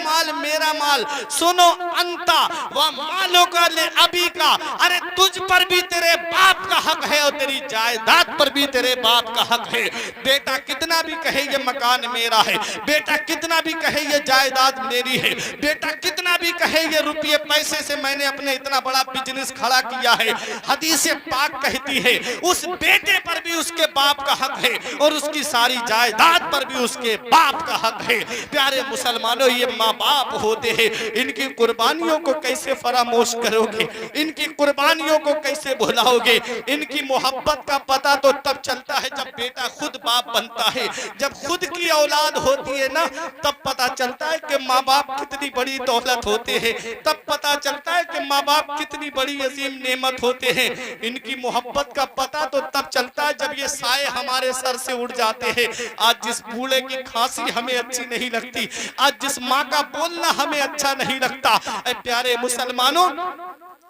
माल, सुनो अंता व मालों का ले अभी का, अरे तुझ पर भी तेरे बाप का हक है और तेरी जायदाद पर भी तेरे बाप का हक है। बेटा कितना भी कहे ये मकान मेरा है, बेटा कितना भी कहे ये जायदाद मेरी है, बेटा कितना भी कहे ये रुपये पैसे से मैंने अपने इतना बड़ा बिजनेस खड़ा किया है, हदीस पाक कहती है उस बेटे पर भी उसके बाप का हक है और उसकी सारी जायदाद पर भी उसके बाप का हक है। प्यारे मुसलमानों, ये माँ बाप होते हैं, इनकी कुर्बानियों को कैसे फरामोश करोगे, इनकी कुर्बानियों को कैसे भुलाओगे? इनकी मोहब्बत का पता तो तब चलता है जब बेटा खुद बाप बनता है, जब खुद की औलाद होती है ना, तब पता चलता है कि माँ बाप कितनी बड़ी दौलत होते हैं, तब पता चलता है कि माँ बाप कितनी बड़ी अजीम नेमत होते हैं। इनकी मोहब्बत का पता तो तब चलता है जब ये साए हमारे सर से उड़ जाते हैं। आज जिस बूढ़े की खांसी हमें अच्छी नहीं लगती, आज जिस माँ का बोलना हमें अच्छा नहीं लगता, प्यारे मुसलमानों,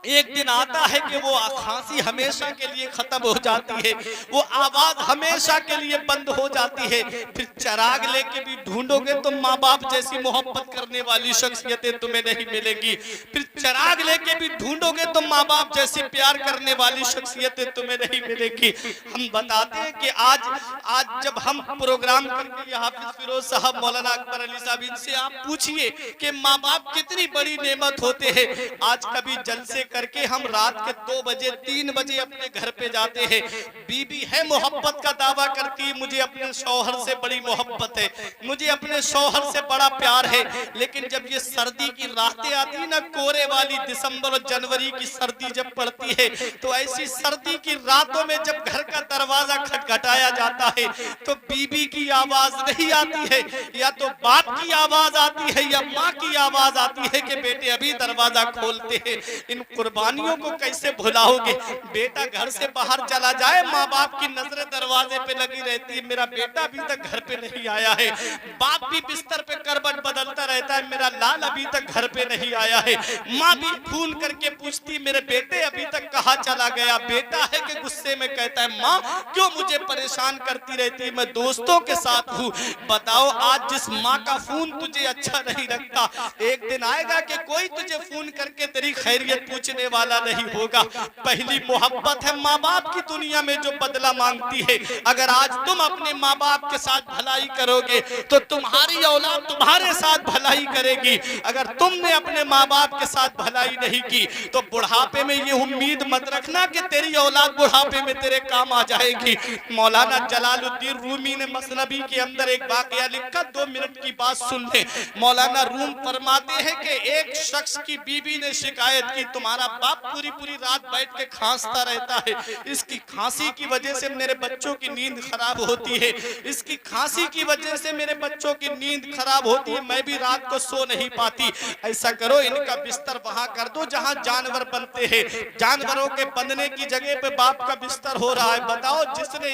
एक दिन आता है कि वो खांसी हमेशा के लिए खत्म हो जाती है, वो आवाज हमेशा के लिए बंद हो जाती है। फिर चिराग लेके भी ढूंढोगे तो माँ बाप जैसी मोहब्बत करने वाली शख्सियतें तुम्हें नहीं मिलेगी, फिर चिराग लेके भी ढूंढोगे तो माँ बाप जैसी प्यार करने वाली शख्सियतें तुम्हें नहीं मिलेगी। हम बताते हैं कि आज जब हम प्रोग्राम करके यहाँ फिरोज साहब, मौलाना अकबर अली साहब, इनसे आप पूछिए कि माँ बाप कितनी बड़ी नेमत होते हैं। आज कभी जलसे करके हम रात के 2 बजे 3 बजे अपने घर पे जाते हैं, बीबी है मोहब्बत का दावा करती है, मुझे अपने शौहर से बड़ी मोहब्बत है, मुझे अपने शौहर से बड़ा प्यार है। लेकिन जब ये सर्दी की रातें आती है ना, कोरे वाली दिसंबर और जनवरी की सर्दी जब पड़ती है, तो ऐसी सर्दी की रातों में जब घर का दरवाजा खटखटाया जाता है तो बीबी की आवाज नहीं आती है, या तो बाप की आवाज आती है या माँ की आवाज आती है कि बेटे अभी दरवाजा खोलते हैं। इन कुर्बानियों को कैसे भुलाओगे? बेटा घर से बाहर चला जाए, माँ बाप की नजरें दरवाजे पे लगी रहती है, मेरा बेटा अभी तक घर पे नहीं आया है। बाप भी बिस्तर पे करवट बदलता रहता है, मेरा लाल अभी तक घर पे नहीं आया है। माँ भी फोन करके पूछती, मेरे बेटे अभी तक कहाँ चला गया? बेटा है कि गुस्से में कहता है, माँ क्यों मुझे परेशान करती रहती है, मैं दोस्तों के साथ हूँ। बताओ, आज जिस माँ का फोन तुझे अच्छा नहीं लगता, एक दिन आएगा कि कोई तुझे फोन करके तेरी खैरियत पूछने वाला नहीं होगा। पहली मोहब्बत है माँ बाप की दुनिया में जो बदला मांगती है। अगर आज तुम अपने माँ बाप के साथ भलाई करोगे तो तुम्हारी औलाद तुम्हारे साथ भलाई करेगी। अगर तुमने अपने माँ बाप के साथ भलाई नहीं की तो बुढ़ापे में ये उम्मीद मत रखना कि तेरी औलाद बुढ़ापे में तेरे काम आ जाएगी। मौलाना जलालुद्दीन रूमी ने मसनबी के अंदर एक वाकया लिखा, 2 मिनट की बात सुन ले। मौलाना रूम फरमाते हैं कि एक शख्स की बीबी ने शिकायत की, तुम्हारा बाप पूरी रात बैठ के खांसता रहता है, इसकी खांसी की वजह से मेरे बच्चों की नींद खराब होती है, इसकी खांसी की वजह से मेरे बच्चों की नींद खराब होती है, मैं भी रात को सो नहीं पाती। ऐसा करो, इनका बिस्तर वहां कर दो जहां जानवर बनते हैं, जानवरों के बंधने की जगह पे बाप का बिस्तर हो रहा है। बताओ, जिसने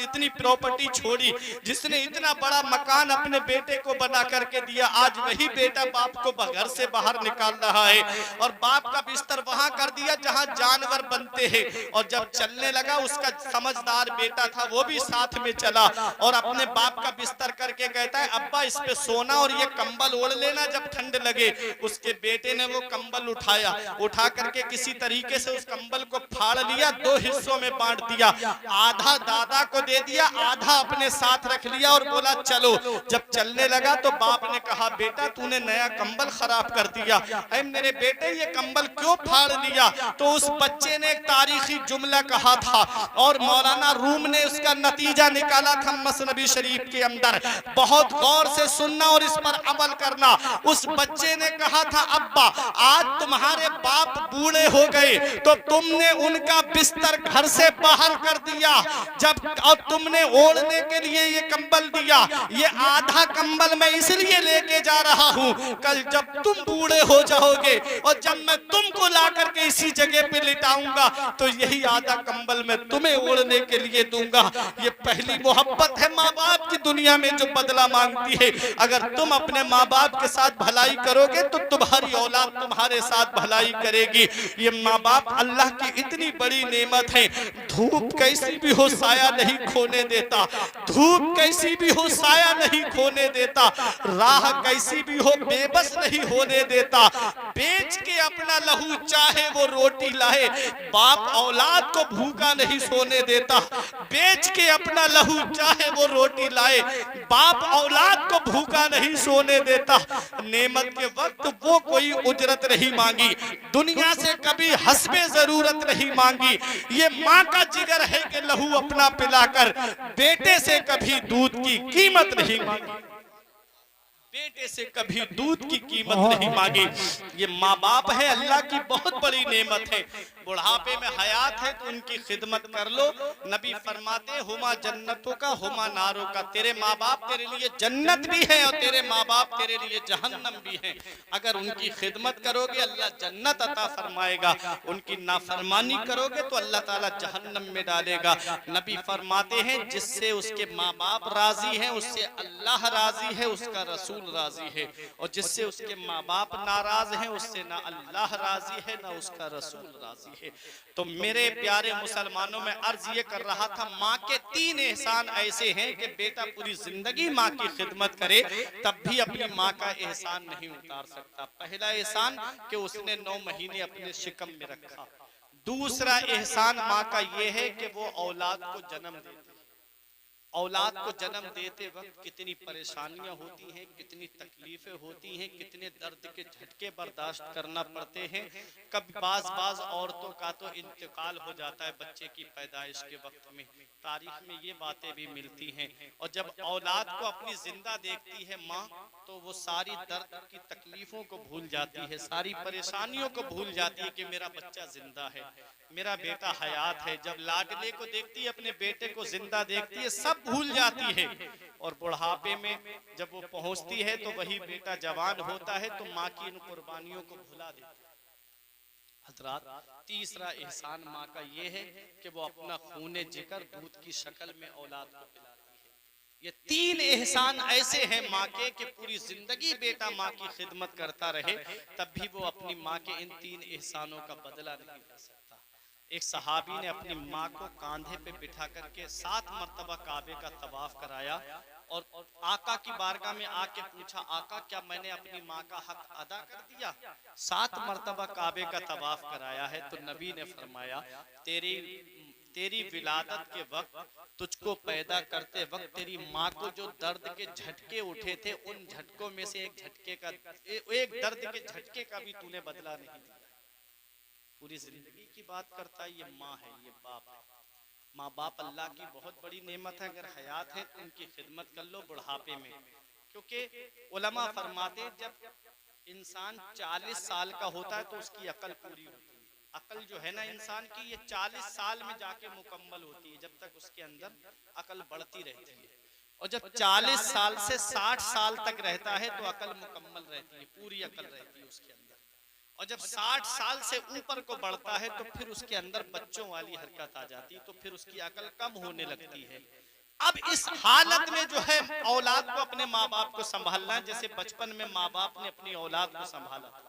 इतनी प्रॉपर्टी छोड़ी, जिसने इतना बड़ा मकान अपने बेटे को बना करके दिया, आज वही बेटा बाप को घर से बाहर निकाल रहा है और बाप का बिस्तर वहां कर दिया जहां जानवर बनते हैं, और जब चलने लगा उसका समझदार बेटा था वो भी साथ में चला और अपने बाप का बिस्तर करके कहता है अब्बा इस पे सोना और ये कंबल ओढ़ लेना जब ठंड लगे। उसके बेटे ने वो कंबल उठाया, उठा करके किसी तरीके से उस कंबल को फाड़ लिया, दो हिस्सों में बांट दिया, आधा दादा को दे दिया, आधा अपने साथ रख लिया और बोला चलो। जब चलने लगा तो बाप ने कहा बेटा तूने नया कंबल खराब कर दिया, ऐ मेरे बेटे ये कंबल क्यों फाड़ लिया? तो उस बच्चे ने एक तारीखी जुमला कहा था और मौलाना रूम ने उसका नतीजा निकाला था मसनबी शरीफ के अंदर। बहुत गौर से सुनना और इस पर अमल करना। उस बच्चे ने कहा था अब्बा आज तुम्हारे बाप बूढ़े हो गए तो तुमने उनका बिस्तर घर से बाहर कर दिया, जब और तुमने ओढ़ने के लिए ये कंबल दिया, ये आधा कंबल मैं इसलिए लेके जा रहा हूँ कल जब तुम बूढ़े हो जाओगे और जब मैं तुमको ला करके इसी जगह पे लिटाऊंगा तो यही आधा कंबल मैं तुम्हें ओढ़ने के लिए दूंगा। ये पहली मोहब्बत है माँ बाप की दुनिया में जो बदला मांगती है। अगर तुम अपने माँ बाप के साथ भलाई करोगे तो तुम्हारी औलाद तुम्हारे साथ भलाई करेगी। ये माँ बाप अल्लाह की इतनी बड़ी नेमत है, धूप कैसी भी हो साया नहीं खोने देता, धूप कैसी भी हो साया नहीं खोने देता, राह कैसी भी हो बेबस नहीं होने देता, बेच के अपना लहू चाहे वो रोटी लाए, बाप औलाद को भूखा नहीं सोने देता, बेच के अपना लहू चाहे वो रोटी लाए, बाप औलाद को भूखा नहीं सोने देता। नेमत के वक्त वो कोई उजरत नहीं मांगी, दुनिया से कभी हस्बे जरूरत नहीं मांगी। ये माँ का जिगर है कि लहू अपना पिलाकर बेटे से कभी दूध की कीमत नहीं मांगी, बेटे से कभी दूध की कीमत नहीं मांगी। ये माँ बाप है अल्लाह की बहुत बड़ी नेमत है। बुढ़ापे में हयात है तो उनकी खिदमत कर लो। नबी फरमाते हुमा जन्नतों का हुमा नारों का, तेरे माँ बाप तेरे लिए जन्नत भी है और तेरे माँ बाप तेरे लिए जहन्नम भी है। अगर उनकी खिदमत करोगे अल्लाह जन्नत अता फरमाएगा, उनकी नाफरमानी करोगे तो अल्लाह ताला जहन्नम में डालेगा। नबी फरमाते हैं जिससे उसके माँ बाप राजी हैं उससे अल्लाह राजी है, उसका रसूल राजी है, और जिससे उसके माँ बाप नाराज हैं उससे ना अल्लाह राजी है ना उसका रसूल राजी है। तो मेरे प्यारे मुसलमानों में अर्ज ये कर रहा था, माँ के 3 एहसान ऐसे हैं कि बेटा पूरी जिंदगी माँ की खिदमत करे तब भी अपनी माँ का एहसान नहीं उतार सकता। पहला एहसान कि उसने 9 महीने अपने शिकम में रखा। दूसरा एहसान माँ का ये है कि वो औलाद को जन्म देती है। औलाद को जन्म देते वक्त कितनी परेशानियां होती हैं, कितनी तकलीफें होती हैं, कितने दर्द के झटके बर्दाश्त करना पड़ते हैं। कभी बाज औरतों का तो इंतकाल हो जाता है बच्चे की पैदाइश के वक्त में, तारीख में ये बातें भी मिलती हैं। और जब औलाद को अपनी जिंदा देखती है माँ तो वो सारी दर्द की तकलीफों को भूल जाती है, सारी परेशानियों को भूल जाती है कि मेरा बच्चा जिंदा है, मेरा बेटा हयात है। जब लाडले को देखती है, अपने बेटे को जिंदा देखती है, सब भूल जाती है। और बुढ़ापे में जब वो पहुंचती है तो वही बेटा जवान होता है तो माँ की इन कुर्बानियों को भुला देती है। हजरात, तीसरा एहसान माँ का ये है कि वो अपना खूने जिगर दूध की शक्ल में औलाद को पिलाती है। ये 3 एहसान ऐसे हैं माँ के कि पूरी जिंदगी बेटा माँ की खिदमत करता रहे तब भी वो अपनी माँ के इन 3 एहसानों का बदला नहीं ले सकता। एक सहाबी ने अपनी माँ को कांधे पे बिठा करके 7 मर्तबा काबे का तवाफ कराया और आका की बारगाह में आके पूछा, आका क्या मैंने अपनी माँ का हक अदा कर दिया? 7 मर्तबा काबे का तवाफ कराया है। तो नबी ने फरमाया, तेरी विलादत के वक्त, तुझको पैदा करते वक्त तेरी माँ को जो दर्द के झटके उठे थे उन झटकों में से एक दर्द के झटके का भी तूने बदला नहीं दिया। पूरी जिंदगी की बात करता है, ये माँ है, ये बाप है। माँ बाप अल्लाह की बहुत बड़ी नेमत है। अगर हयात है तो उनकी खिदमत कर लो बुढ़ापे में, क्योंकि उलमा फरमाते जब इंसान 40 साल का होता है तो उसकी अकल पूरी होती है। अकल जो है ना इंसान की, ये 40 साल में जाके मुकम्मल होती है, जब तक उसके अंदर अकल बढ़ती रहती है। और जब 40 साल से 60 साल तक रहता है तो अकल मुकम्मल रहती है, पूरी अकल रहती है उसके अंदर। और जब 60 साल से ऊपर को बढ़ता है तो फिर उसके अंदर बच्चों वाली हरकत आ जाती है, तो फिर उसकी अकल कम होने लगती है। अब इस हालत में जो है औलाद को अपने माँ बाप को संभालना है, जैसे बचपन में माँ बाप ने अपनी औलाद को संभाला था।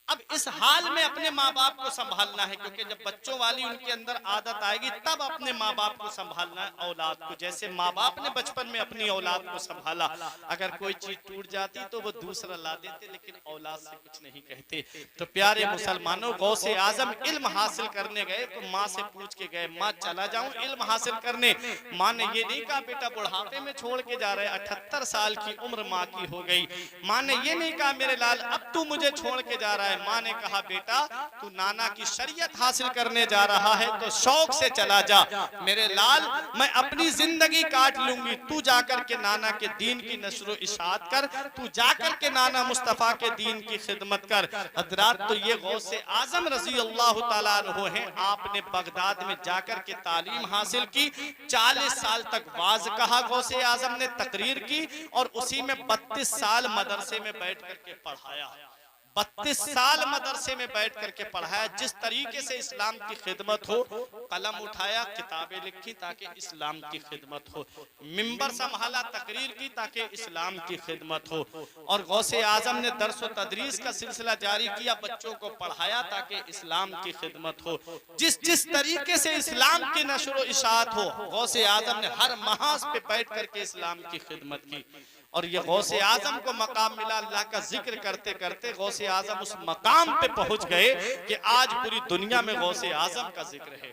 अब इस हाल में अपने माँ बाप को संभालना है, क्योंकि जब बच्चों वाली उनके अंदर आदत आएगी तब अपने माँ बाप को संभालना है, औलाद को। जैसे माँ बाप ने बचपन में अपनी औलाद को संभाला, अगर कोई चीज टूट जाती तो वो दूसरा ला देते, लेकिन औलाद से कुछ नहीं कहते। तो प्यारे मुसलमानों, गौसे आजम इल्म हासिल करने गए तो माँ से पूछ के गए, माँ चला जाऊं इल्म हासिल करने? माँ ने ये नहीं कहा बेटा बुढ़ापे में छोड़ के जा रहे, 78 साल की उम्र माँ की हो गई। माँ ने ये नहीं कहा मेरे लाल अब तू मुझे छोड़ के जा रहा है। माँ ने कहा बेटा तू नाना की शरीयत हासिल करने जा रहा है तो शौक से चला जा, मेरे लाल मैं अपनी जिंदगी काट लूंगी, तू जाकर के नाना के दीन की नशर इशाअत कर, तू जाकर के नाना मुस्तफा के दीन की खिदमत कर। हजरात, तो ये गौसे आजम रजी अल्लाह ताला अन्हु हैं। आपने बगदाद में जाकर के तालीम हासिल की, 40 साल तक वाज कहा गौसे आजम ने, तकरीर की, और उसी में 32 साल मदरसे में बैठ करके पढ़ाया। 32 साल मदरसे में बैठ करके पढ़ाया। जिस तरीके से इस्लाम की खिदमत हो, कलम उठाया, किताबें लिखी ताकि इस्लाम की खिदमत हो, मिंबर संभाला, तकरीर की ताकि इस्लाम की खिदमत हो, और गौसे आजम ने दर्स व तदरीस का सिलसिला जारी किया, बच्चों को पढ़ाया ताकि इस्लाम की खिदमत हो। जिस जिस तरीके से इस्लाम की नशर व इशाअत हो, गौसे आजम ने हर महाज पे बैठ करके इस्लाम की खिदमत की। और ये गौसे आजम को मकाम मिला, अल्लाह का जिक्र करते करते गौसे आजम उस मकाम पे पहुंच गए कि आज पूरी दुनिया में गौसे आजम का जिक्र है।